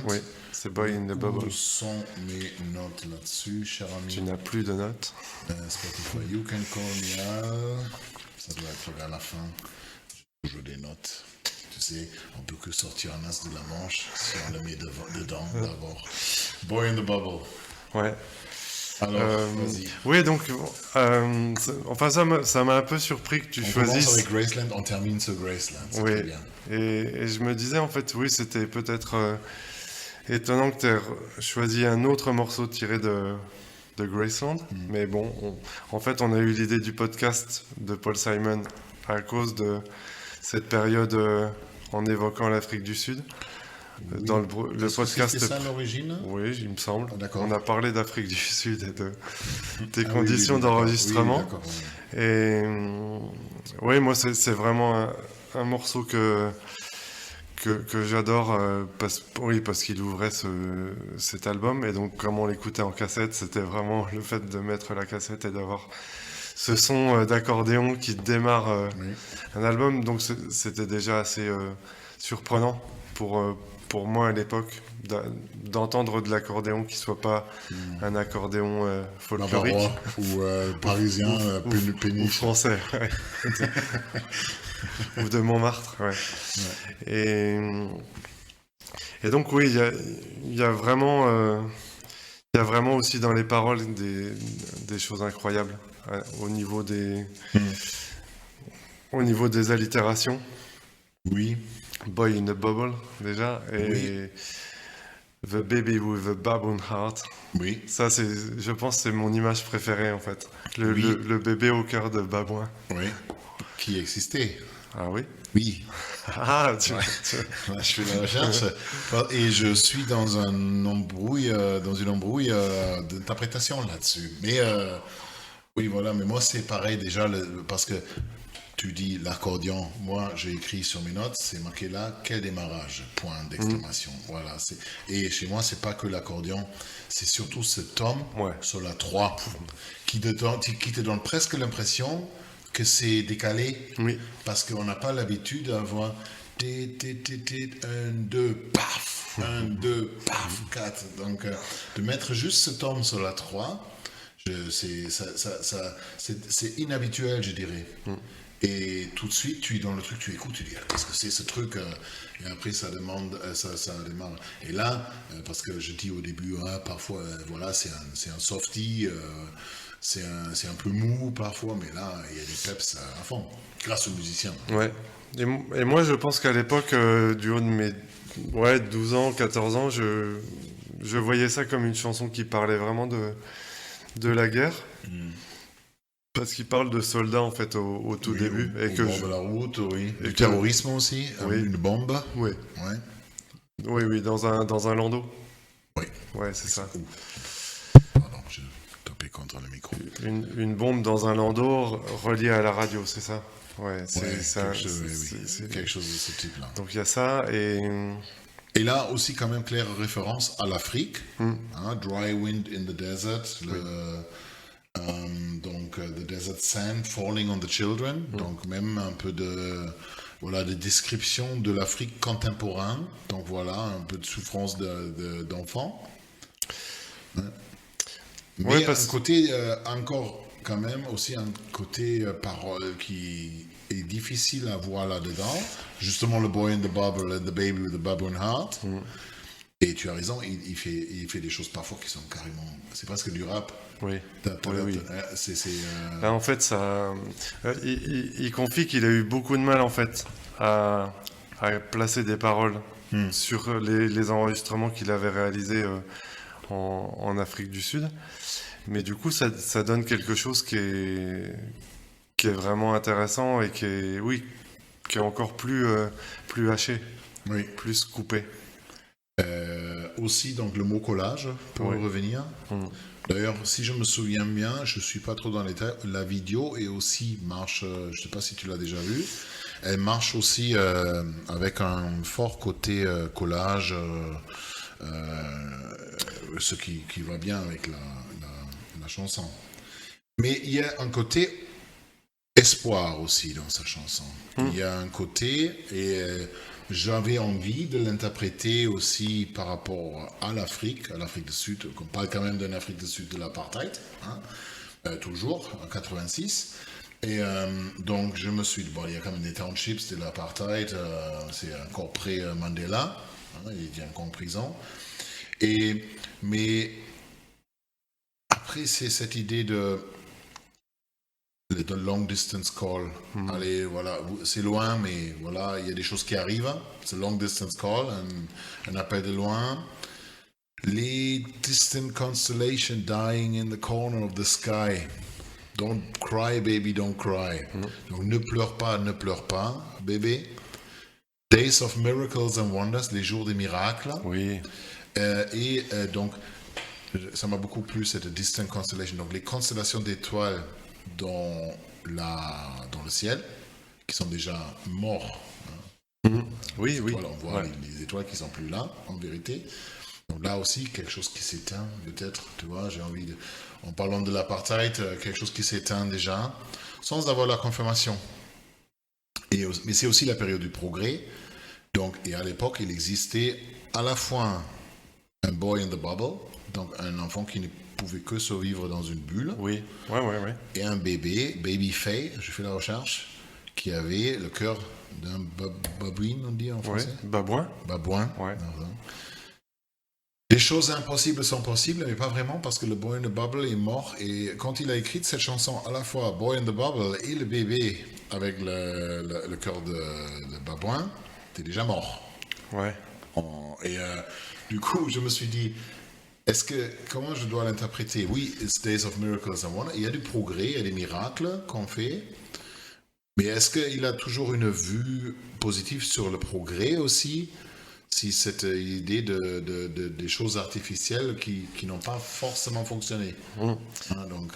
Oui, c'est Boy in the Bubble. Où sont mes notes là-dessus, cher ami? Tu n'as plus de notes. Spotify, You Can Call Me Al. Ça doit être vers la fin. J'ai toujours des notes. Tu sais, on peut que sortir un as de la manche si on le met dedans d'abord. Boy in the Bubble. Ouais. Alors, vas-y. Oui, donc, enfin, ça m'a un peu surpris que tu choisisses. On commence avec Graceland, on termine sur Graceland. C'est très bien. Et je me disais, en fait, oui, c'était peut-être étonnant que tu aies choisi un autre morceau tiré de Graceland. Mais bon, en fait, on a eu l'idée du podcast de Paul Simon à cause de cette période en évoquant l'Afrique du Sud. Oui. Dans le podcast. C'était ça l'origine? Oui, il me semble. D'accord. On a parlé d'Afrique du Sud et de des conditions d'enregistrement. Oui. Et oui, moi c'est vraiment un morceau que j'adore parce qu'il ouvrait cet album, et donc comme on l'écoutait en cassette, c'était vraiment le fait de mettre la cassette et d'avoir ce son d'accordéon qui démarre un album, donc c'était déjà assez surprenant. pour moi à l'époque, d'entendre de l'accordéon qui soit pas un accordéon folklorique. Bavarois ou parisien, ou péniche. français, ouais. Ou de Montmartre, ouais. Et donc oui, il y a vraiment aussi dans les paroles des choses incroyables au niveau des allitérations. Oui. Boy in a Bubble, déjà, et Oui. The Baby with a Baboon Heart. Oui. Ça, je pense que c'est mon image préférée, en fait. Le bébé au cœur de babouin. Oui. Qui existait. Ah oui? Oui. Ah, Là, je fais la recherche et je suis dans une embrouille d'interprétation là-dessus. Mais oui, voilà, mais moi c'est pareil déjà, parce que tu dis l'accordion, moi j'ai écrit sur mes notes, c'est marqué là, quel démarrage, point d'exclamation. Voilà, et chez moi c'est pas que l'accordion, c'est surtout ce tom sur la 3 qui te donne presque l'impression que c'est décalé, parce qu'on n'a pas l'habitude d'avoir 1, 2, paf, 1, 2, paf, 4. Donc, de mettre juste ce tom sur la 3, c'est inhabituel, je dirais. Et tout de suite, tu es dans le truc, tu écoutes, tu dis, qu'est-ce que c'est ce truc? Et après, ça démarre. Et là, parce que je dis au début, parfois, voilà, c'est un softie, c'est un peu mou parfois, mais là, il y a des peps à fond, grâce aux musiciens. Ouais. Et moi, je pense qu'à l'époque, du haut de mes 12 ans, 14 ans, je voyais ça comme une chanson qui parlait vraiment de la guerre. Parce qu'il parle de soldats, en fait, au tout début. Au bord de la route, oui. Du terrorisme aussi, une bombe. Oui. Ouais. Oui, dans un landau. Oui. Ouais, c'est ça. Pardon, j'ai tapé contre le micro. Une bombe dans un landau reliée à la radio, c'est ça? Ouais, c'est quelque chose de ce type-là. Donc il y a ça, et là aussi quand même claire référence à l'Afrique. Dry wind in the desert, donc the desert sand falling on the children, donc même un peu de description de l'Afrique contemporaine, donc voilà, un peu de souffrance d'enfants. Mais un côté encore quand même aussi un côté parole qui est difficile à voir là-dedans, justement le boy in the bubble and the baby with the baboon heart. Et tu as raison, il fait des choses parfois qui sont carrément, c'est presque du rap. Oui. Là, en fait, ça, il confie qu'il a eu beaucoup de mal en fait à placer des paroles sur les enregistrements qu'il avait réalisés en Afrique du Sud. Mais du coup, ça donne quelque chose qui est vraiment intéressant et qui est encore plus haché, plus coupé. Aussi, donc le mot collage, pour revenir. D'ailleurs, si je me souviens bien, je ne suis pas trop dans les détails, la vidéo et aussi marche, je ne sais pas si tu l'as déjà vu, elle marche aussi avec un fort côté collage, ce qui va bien avec la chanson. Mais il y a un côté espoir aussi dans sa chanson. Il y a un côté, et j'avais envie de l'interpréter aussi par rapport à l'Afrique du Sud. On parle quand même d'une Afrique du Sud de l'apartheid, toujours, en 86. Et donc je me suis dit, bon, il y a quand même des townships de l'apartheid, c'est encore pré-Mandela, il est encore en prison. Mais après, c'est cette idée de long distance call. Allez, voilà, c'est loin, mais voilà, il y a des choses qui arrivent. C'est long distance call, un appel de loin. Les distant constellation dying in the corner of the sky. Don't cry, baby, don't cry. Donc ne pleure pas, bébé. Days of miracles and wonders, les jours des miracles. Oui. Donc, ça m'a beaucoup plu cette distant constellation. Donc les constellations d'étoiles dans le ciel, qui sont déjà morts. Oui. On voit les étoiles qui ne sont plus là, en vérité. Donc là aussi, quelque chose qui s'éteint, peut-être, tu vois, j'ai envie de... En parlant de l'apartheid, quelque chose qui s'éteint déjà, sans avoir la confirmation. Mais c'est aussi la période du progrès. Donc, et à l'époque, il existait à la fois un boy in the bubble, donc un enfant qui ne pouvait que survivre dans une bulle, Oui, ouais. et un bébé, Baby Faye, je fais la recherche, qui avait le cœur d'un babouin, on dit en Ouais, français. babouin. Babouin. Ouais. Pardon. Les choses impossibles sont possibles, mais pas vraiment, parce que le Boy in the Bubble est mort. Et quand il a écrit cette chanson, à la fois Boy in the Bubble et le bébé avec le cœur de babouin, était déjà mort. Ouais. Et du coup, je me suis dit, comment je dois l'interpréter? Oui, it's Days of Miracles and Wonders. Il y a du progrès, il y a des miracles qu'on fait. Mais est-ce qu'il a toujours une vue positive sur le progrès aussi? Si cette idée des choses artificielles qui n'ont pas forcément fonctionné. Hein, donc,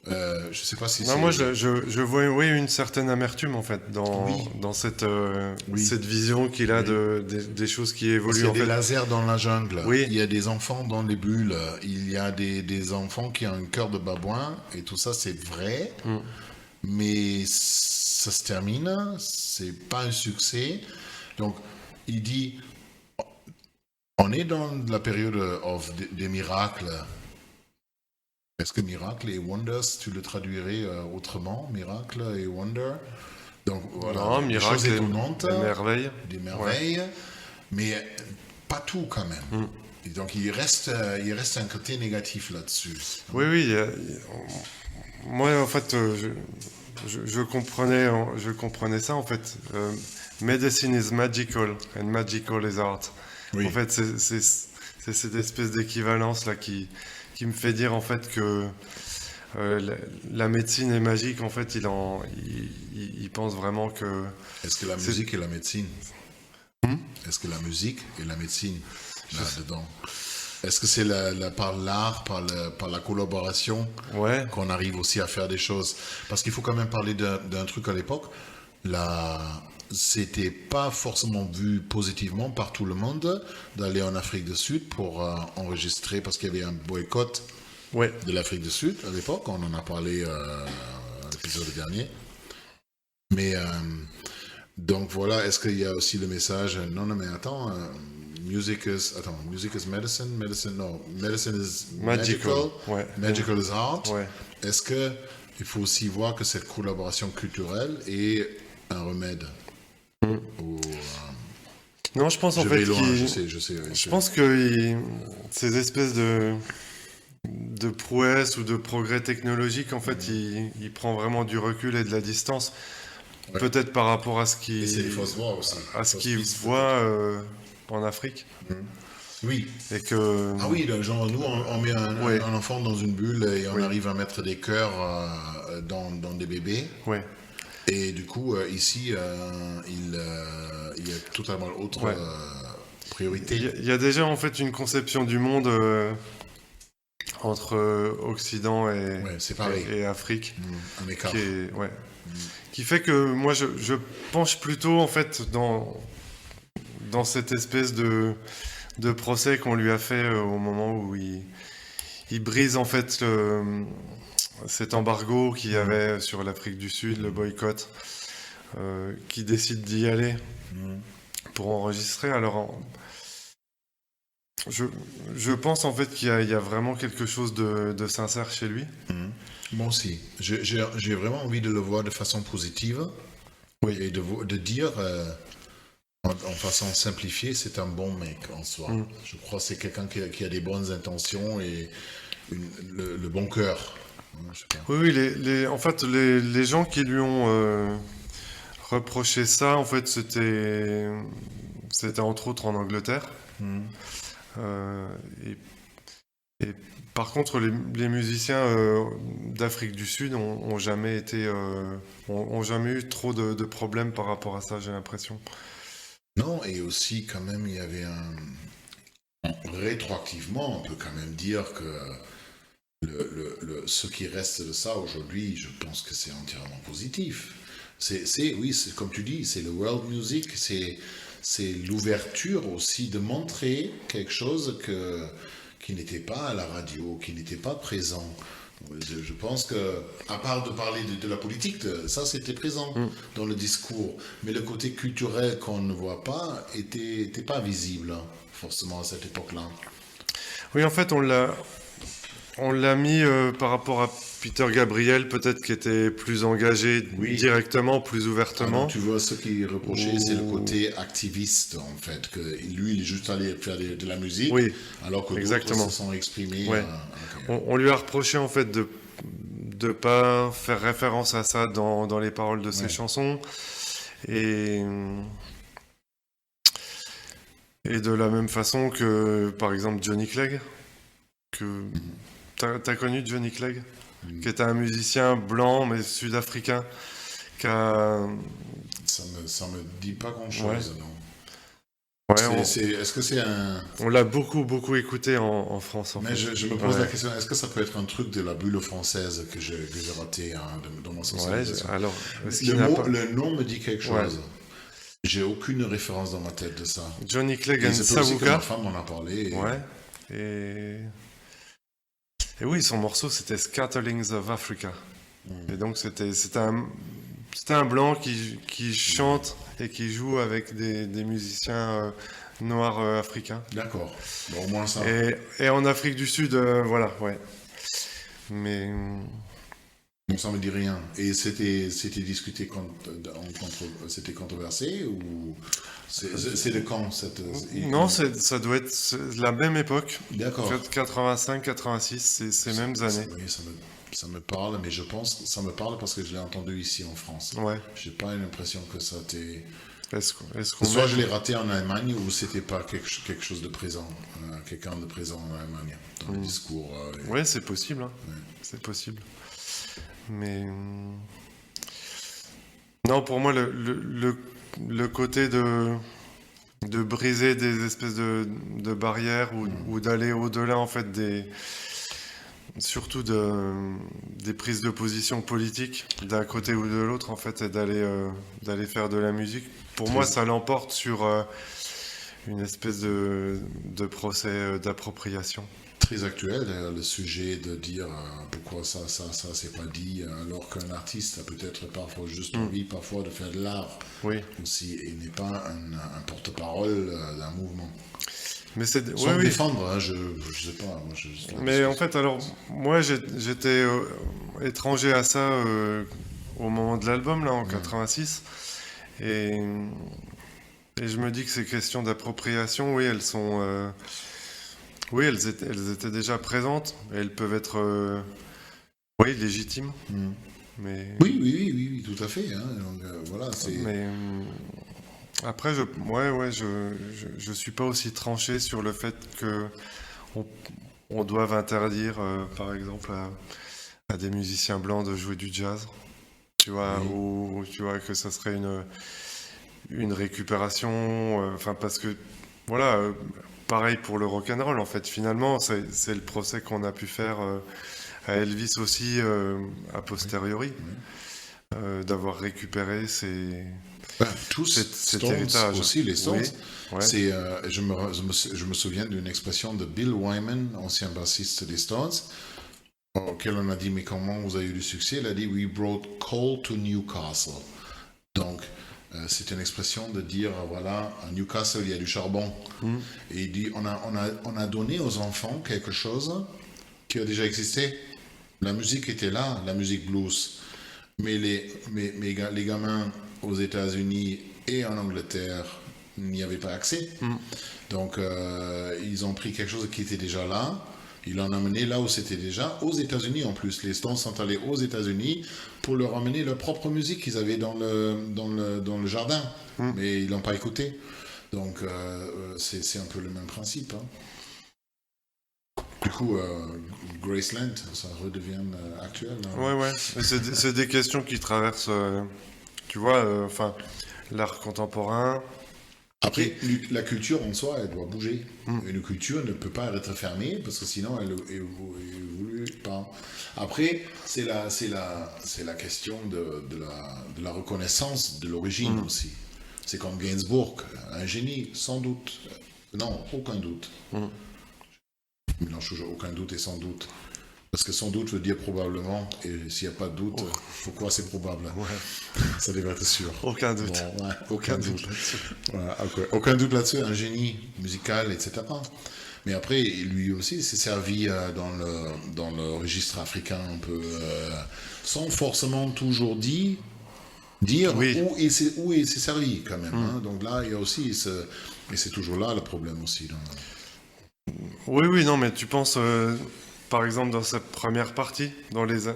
je ne sais pas si Non, c'est... moi, je vois, oui, une certaine amertume, en fait, dans cette vision qu'il a des choses qui Parce évoluent, qu'il y a en des fait. lasers dans la jungle, Oui. il y a des enfants dans les bulles, il y a des enfants qui ont un cœur de babouin, et tout ça, c'est vrai, mais ça se termine, c'est pas un succès. Donc, il dit, on est dans la période des miracles. Est-ce que miracle et wonders, tu le traduirais autrement, miracle et wonder? Donc voilà, Non, des miracle choses étonnantes, des merveilles. des merveilles, mais pas tout quand même. Et donc il reste un côté négatif là-dessus. Oui, moi, en fait, je comprenais ça, en fait. Medicine is magical, and magical is art. Oui. En fait, c'est cette espèce d'équivalence là qui me fait dire en fait que la médecine est magique. En fait, il pense vraiment que. Est-ce que la musique est la médecine? Est-ce que la musique est la médecine là-dedans? Est-ce que c'est par l'art, par la collaboration qu'on arrive aussi à faire des choses? Parce qu'il faut quand même parler d'un truc à l'époque. C'était pas forcément vu positivement par tout le monde d'aller en Afrique du Sud pour enregistrer, parce qu'il y avait un boycott de l'Afrique du Sud à l'époque. On en a parlé à l'épisode dernier. Mais donc voilà, est-ce qu'il y a aussi le message? Non, mais attends. Music is medicine. Medicine is magical. Magical is art. Est-ce que il faut aussi voir que cette collaboration culturelle est un remède? Non, je pense en fait je pense que ces espèces de prouesses ou de progrès technologiques, en fait, il prend vraiment du recul et de la distance. Peut-être par rapport à ce qu'il voit en Afrique. Oui. Et que... Ah oui, genre nous on met un enfant dans une bulle et on arrive à mettre des cœurs dans des bébés. Et du coup, ici, il y a totalement autre priorité. Il y a déjà en fait une conception du monde entre Occident et Afrique un écart. Qui fait que moi je penche plutôt en fait dans cette espèce de procès qu'on lui a fait au moment où il brise en fait cet embargo qu'il y avait sur l'Afrique du Sud, le boycott, qui décide d'y aller pour enregistrer. Alors, je pense en fait qu'il y a vraiment quelque chose de sincère chez lui. Moi aussi. J'ai vraiment envie de le voir de façon positive et de dire, en façon simplifiée, c'est un bon mec en soi. Je crois que c'est quelqu'un qui a des bonnes intentions et le bon cœur. Oui, en fait, les gens qui lui ont reproché ça, en fait, c'était entre autres en Angleterre. Et par contre, les musiciens d'Afrique du Sud ont jamais eu trop de problèmes par rapport à ça, j'ai l'impression. Non, et aussi quand même, il y avait rétroactivement, on peut quand même dire que ce qui reste de ça aujourd'hui, je pense que c'est entièrement positif. Oui, comme tu dis, c'est le world music, c'est l'ouverture aussi de montrer quelque chose qui n'était pas à la radio, qui n'était pas présent. Je pense que, à part de parler de la politique, ça c'était présent dans le discours, mais le côté culturel qu'on ne voit pas était pas visible, hein, forcément à cette époque-là. Oui, en fait, on l'a mis par rapport à Peter Gabriel, peut-être qui était plus engagé Oui. directement, plus Ah, ouvertement. donc, tu vois, ce qui est reproché, c'est le côté activiste, en fait, que lui, il est juste allé faire de la musique, Oui, alors que d'autres exactement. se sont exprimés. Ouais. Ok. On lui a reproché en fait de pas faire référence à ça dans les paroles de ses Ouais. chansons. Et de la même façon que, par exemple, Johnny Clegg. T'as connu Johnny Clegg? Qui était un musicien blanc, mais sud-africain, qui a... Ça me dit pas grand-chose, Ouais. non. Ouais, Est-ce que c'est un... on l'a beaucoup écouté en France, en Mais fait. je me pose la Ouais. question, est-ce que ça peut être un truc de la bulle française que j'ai raté, hein, dans mon Ouais, socialisation? alors, est-ce qu'il n'a pas... Le nom me dit quelque Ouais. chose. J'ai aucune référence dans ma tête de ça. Johnny Clegg Et and c'est aussi que ma Savuka. femme en a parlé. Ouais. Et oui, son morceau, c'était Scatterlings of Africa. Et donc, c'était un blanc qui chante et qui joue avec des musiciens noirs africains. D'accord. Bon, au moins ça. Et en Afrique du Sud, voilà, ouais. Mais Bon, ça me dit rien. Et c'était discuté c'était controversé ou c'est de quand cette... non, ça doit être la même époque. D'accord. 85, 86, ces mêmes années. Oui, ça me parle, mais je pense ça me parle parce que je l'ai entendu ici en France. Ouais. J'ai pas l'impression que ça t'est... Est-ce qu'on Soit je l'ai raté en Allemagne ou c'était pas quelque chose de présent, quelqu'un de présent en Allemagne dans le discours. Ouais, c'est possible. Hein. C'est possible. Mais non, pour moi, le côté de briser des espèces de barrières ou d'aller au-delà, en fait, surtout des prises de position politiques d'un côté ou de l'autre, en fait, et d'aller faire de la musique. Pour moi, ça l'emporte sur une espèce de procès d'appropriation. Très actuel, le sujet de dire pourquoi ça c'est pas dit, alors qu'un artiste a peut-être parfois juste envie parfois de faire de l'art Oui. aussi, et n'est pas un porte-parole d'un mouvement. Mais c'est Sans oui. défendre, hein, je sais pas. Moi, Mais en fait, alors, moi, j'étais étranger à ça au moment de l'album, là, en 86. Et je me dis que ces questions d'appropriation, oui, elles sont... oui, elles étaient déjà présentes. Et elles peuvent être, oui, légitimes. Mais... Oui, tout à fait. Hein, donc, voilà, c'est... Mais après, je suis pas aussi tranché sur le fait que on doive interdire, par exemple, à des musiciens blancs de jouer du jazz. Tu vois, ou tu vois que ça serait une récupération. Enfin, parce que voilà, pareil pour le rock'n'roll. En fait, finalement, c'est le procès qu'on a pu faire à Elvis aussi a posteriori, d'avoir récupéré tous cet Stones héritage. aussi, les Stones. Oui, ouais. C'est, je me souviens d'une expression de Bill Wyman, ancien bassiste des Stones, auquel on a dit, mais comment vous avez eu du succès? Il a dit, we brought coal to Newcastle. Donc, c'est une expression de dire, voilà, à Newcastle, il y a du charbon. Et il dit, on a donné aux enfants quelque chose qui a déjà existé. La musique était là, la musique blues. Mais les gamins aux États-Unis et en Angleterre n'y avaient pas accès. Donc, ils ont pris quelque chose qui était déjà là. Ils l'ont amené là où c'était déjà, aux États-Unis en plus. Les Stones sont allés aux États-Unis pour leur amener leur propre musique qu'ils avaient dans le jardin. Mais ils l'ont pas écouté. Donc, c'est un peu le même principe. Hein. Du coup, Graceland, ça redevient actuel. Hein. Ouais. C'est des questions qui traversent, tu vois, enfin, l'art contemporain. Après, la culture en soi, elle doit bouger. Une culture ne peut pas être fermée parce que sinon, elle évolue pas. Après, c'est la question de la reconnaissance de l'origine aussi. C'est comme Gainsbourg, un génie, sans doute. Non, aucun doute. Je mélange toujours aucun doute et sans doute. Parce que sans doute veut dire probablement, et s'il n'y a pas de doute, pourquoi c'est probable? Ça devrait être sûr. Aucun doute. Bon, aucun doute là-dessus. Voilà, aucun doute là-dessus, un génie musical, etc. Mais après, lui aussi s'est servi dans le registre africain un peu, sans forcément toujours dire où il s'est servi quand même. Hein. Donc là, il y a aussi, et c'est toujours là le problème aussi. Oui, non, mais tu penses, par exemple, dans cette première partie, dans les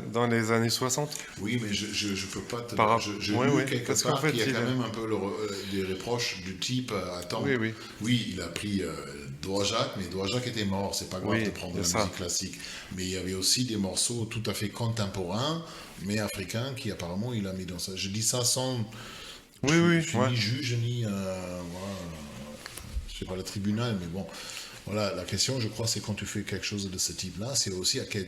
années 60? Oui, mais je ne peux pas te je Oui, quelque parce part qu'en fait, qu'il y a quand même un peu des reproches du type, attends, oui, il a pris Dvorak, mais Dvorak était mort, c'est pas grave de prendre la musique classique. Mais il y avait aussi des morceaux tout à fait contemporains, mais africains, qui apparemment il a mis dans ça. Je dis ça sans... Je suis ni juge, ni... je sais pas, le tribunal, mais bon... Voilà, la question, je crois, c'est quand tu fais quelque chose de ce type-là, c'est aussi à quelle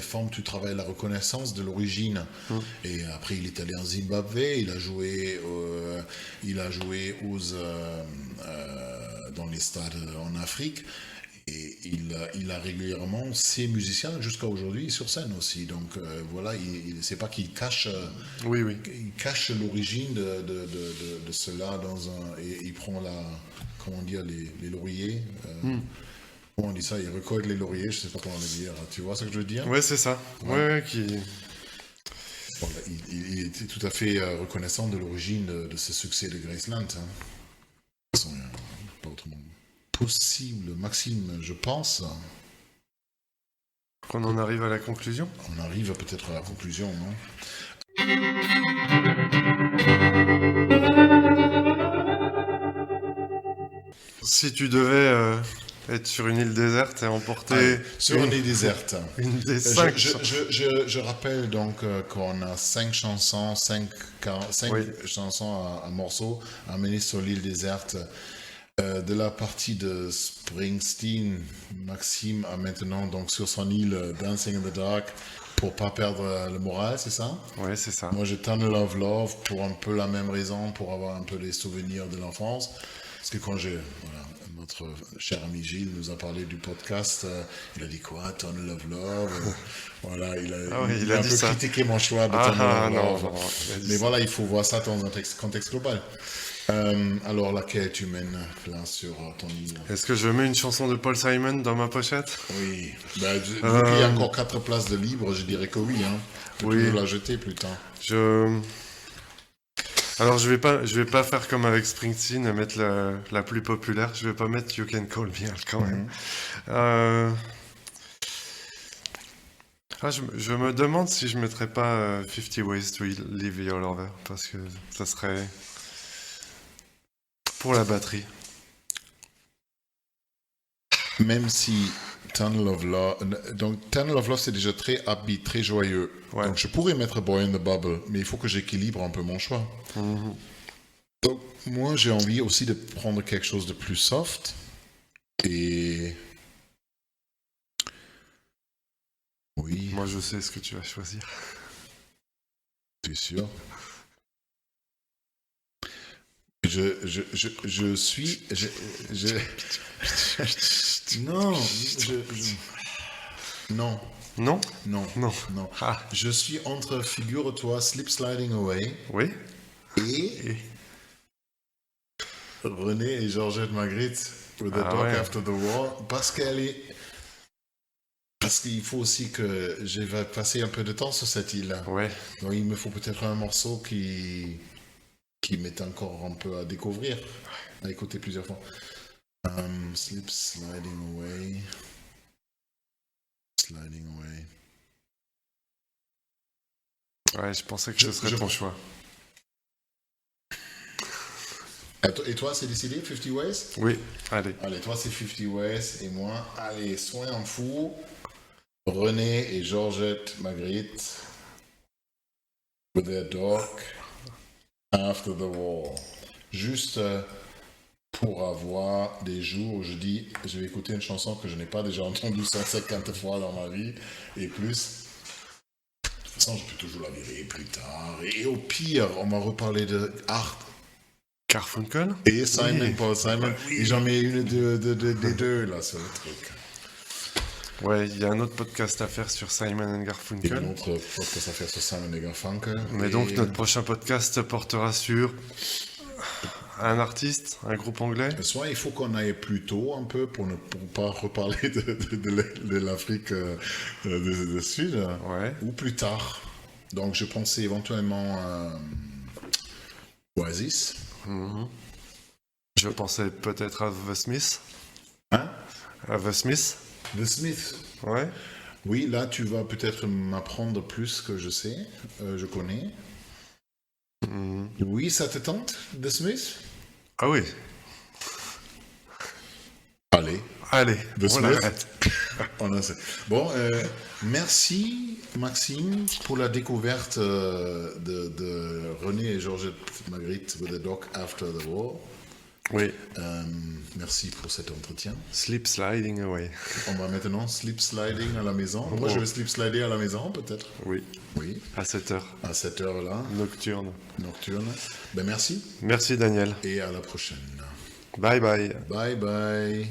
forme tu travailles la reconnaissance de l'origine. Et après, il est allé en Zimbabwe, il a joué dans les stades en Afrique, et il a régulièrement ses musiciens jusqu'à aujourd'hui sur scène aussi. Donc voilà, c'est pas qu'il cache, il cache l'origine de cela et il prend comment dire, les lauriers. Comment on dit ça? Il récolte les lauriers, je sais pas comment le dire. Tu vois ce que je veux dire? Oui, c'est ça. Bon, il était tout à fait reconnaissant de l'origine de ce succès de Graceland. Hein. De toute façon, pas autrement possible. Maxime, je pense... Qu'on en arrive à la conclusion? On arrive peut-être à la conclusion, non? Si tu devais être sur une île déserte et emporter... sur une île déserte. Une des 5... Je rappelle donc qu'on a 5 chansons, 5 chansons à morceaux à mener sur l'île déserte. De la partie de Springsteen, Maxime a maintenant donc sur son île Dancing in the Dark pour pas perdre le moral, c'est ça? Oui, c'est ça. Moi, je Tunnel of Love pour un peu la même raison, pour avoir un peu les souvenirs de l'enfance. Parce que quand notre cher ami Gilles nous a parlé du podcast, il a dit quoi? Tunnel of Love. Voilà, il a un peu critiqué mon choix de Tunnel of Love. Non, mais voilà, il faut voir ça dans un contexte global. Alors, laquelle tu mènes là sur ton île? Est-ce que je mets une chanson de Paul Simon dans ma pochette? Oui. Vu qu'il y a encore 4 places de libre, je dirais que oui. Hein. Tu peux la jeter plus tard. Alors, je vais pas faire comme avec Springsteen et mettre la plus populaire. Je vais pas mettre You Can Call Me Al quand même. Je me demande si je mettrais pas 50 Ways to Leave Your Lover, parce que ça serait pour la batterie. Même si Tunnel of Love... Donc, Tunnel of Love, c'est déjà très upbeat, très joyeux. Ouais. Donc, je pourrais mettre Boy in the Bubble, mais il faut que j'équilibre un peu mon choix. Donc, moi, j'ai envie aussi de prendre quelque chose de plus soft. Et... Oui. Moi, je sais ce que tu vas choisir. Tu es sûr? Je suis... Non. Non. Non? Non. Ah. Je suis entre, figure-toi, Slip Sliding Away. Oui. Et René et Georgette Magritte, With the Dog After the War, parce qu'il faut aussi que je vais passer un peu de temps sur cette île-là. Ouais. Donc il me faut peut-être un morceau qui m'est encore un peu à découvrir, à écouter plusieurs fois. Slip Sliding Away. Ouais, je pensais que ce serait ton choix. Et toi, c'est décidé, 50 Ways? Oui, allez. Allez, toi, c'est 50 Ways, et moi, allez, soyons fous. René et Georgette Magritte, With their dog, After the War. Juste pour avoir des jours où je dis, je vais écouter une chanson que je n'ai pas déjà entendue 150 fois dans ma vie, et plus. De toute façon, je peux toujours la virer plus tard. Et au pire, on m'a reparlé de Art. Garfunkel et Simon, Paul Simon. Oui. Et j'en mets une des deux là sur le truc. Ouais, il y a un autre podcast à faire sur Simon Et un Garfunkel. autre podcast à faire sur Simon et Garfunkel. Mais donc notre prochain podcast portera sur un artiste, un groupe anglais. Soit il faut qu'on aille plus tôt un peu pour ne pas reparler de l'Afrique du Sud, Ouais. ou plus tard. Donc je pensais éventuellement Oasis. Je pensais peut-être à The Smith. Hein? À The Smith. The Smith. Ouais. Oui, là tu vas peut-être m'apprendre plus que je sais, je connais. Oui, ça te tente, The Smith? Ah oui. Allez. Allez, The on Smith. l'arrête. Bon, merci Maxime pour la découverte de René et Georgette Magritte with the Dog After the War. Oui. Merci pour cet entretien. Sleep sliding away. On va maintenant slip sliding à la maison. Moi, je vais slip slider à la maison, peut-être. Oui. Oui, À 7 heures. à cette heure-là, Nocturne. nocturne. Ben merci Merci Daniel. et à la prochaine. Bye bye. Bye bye.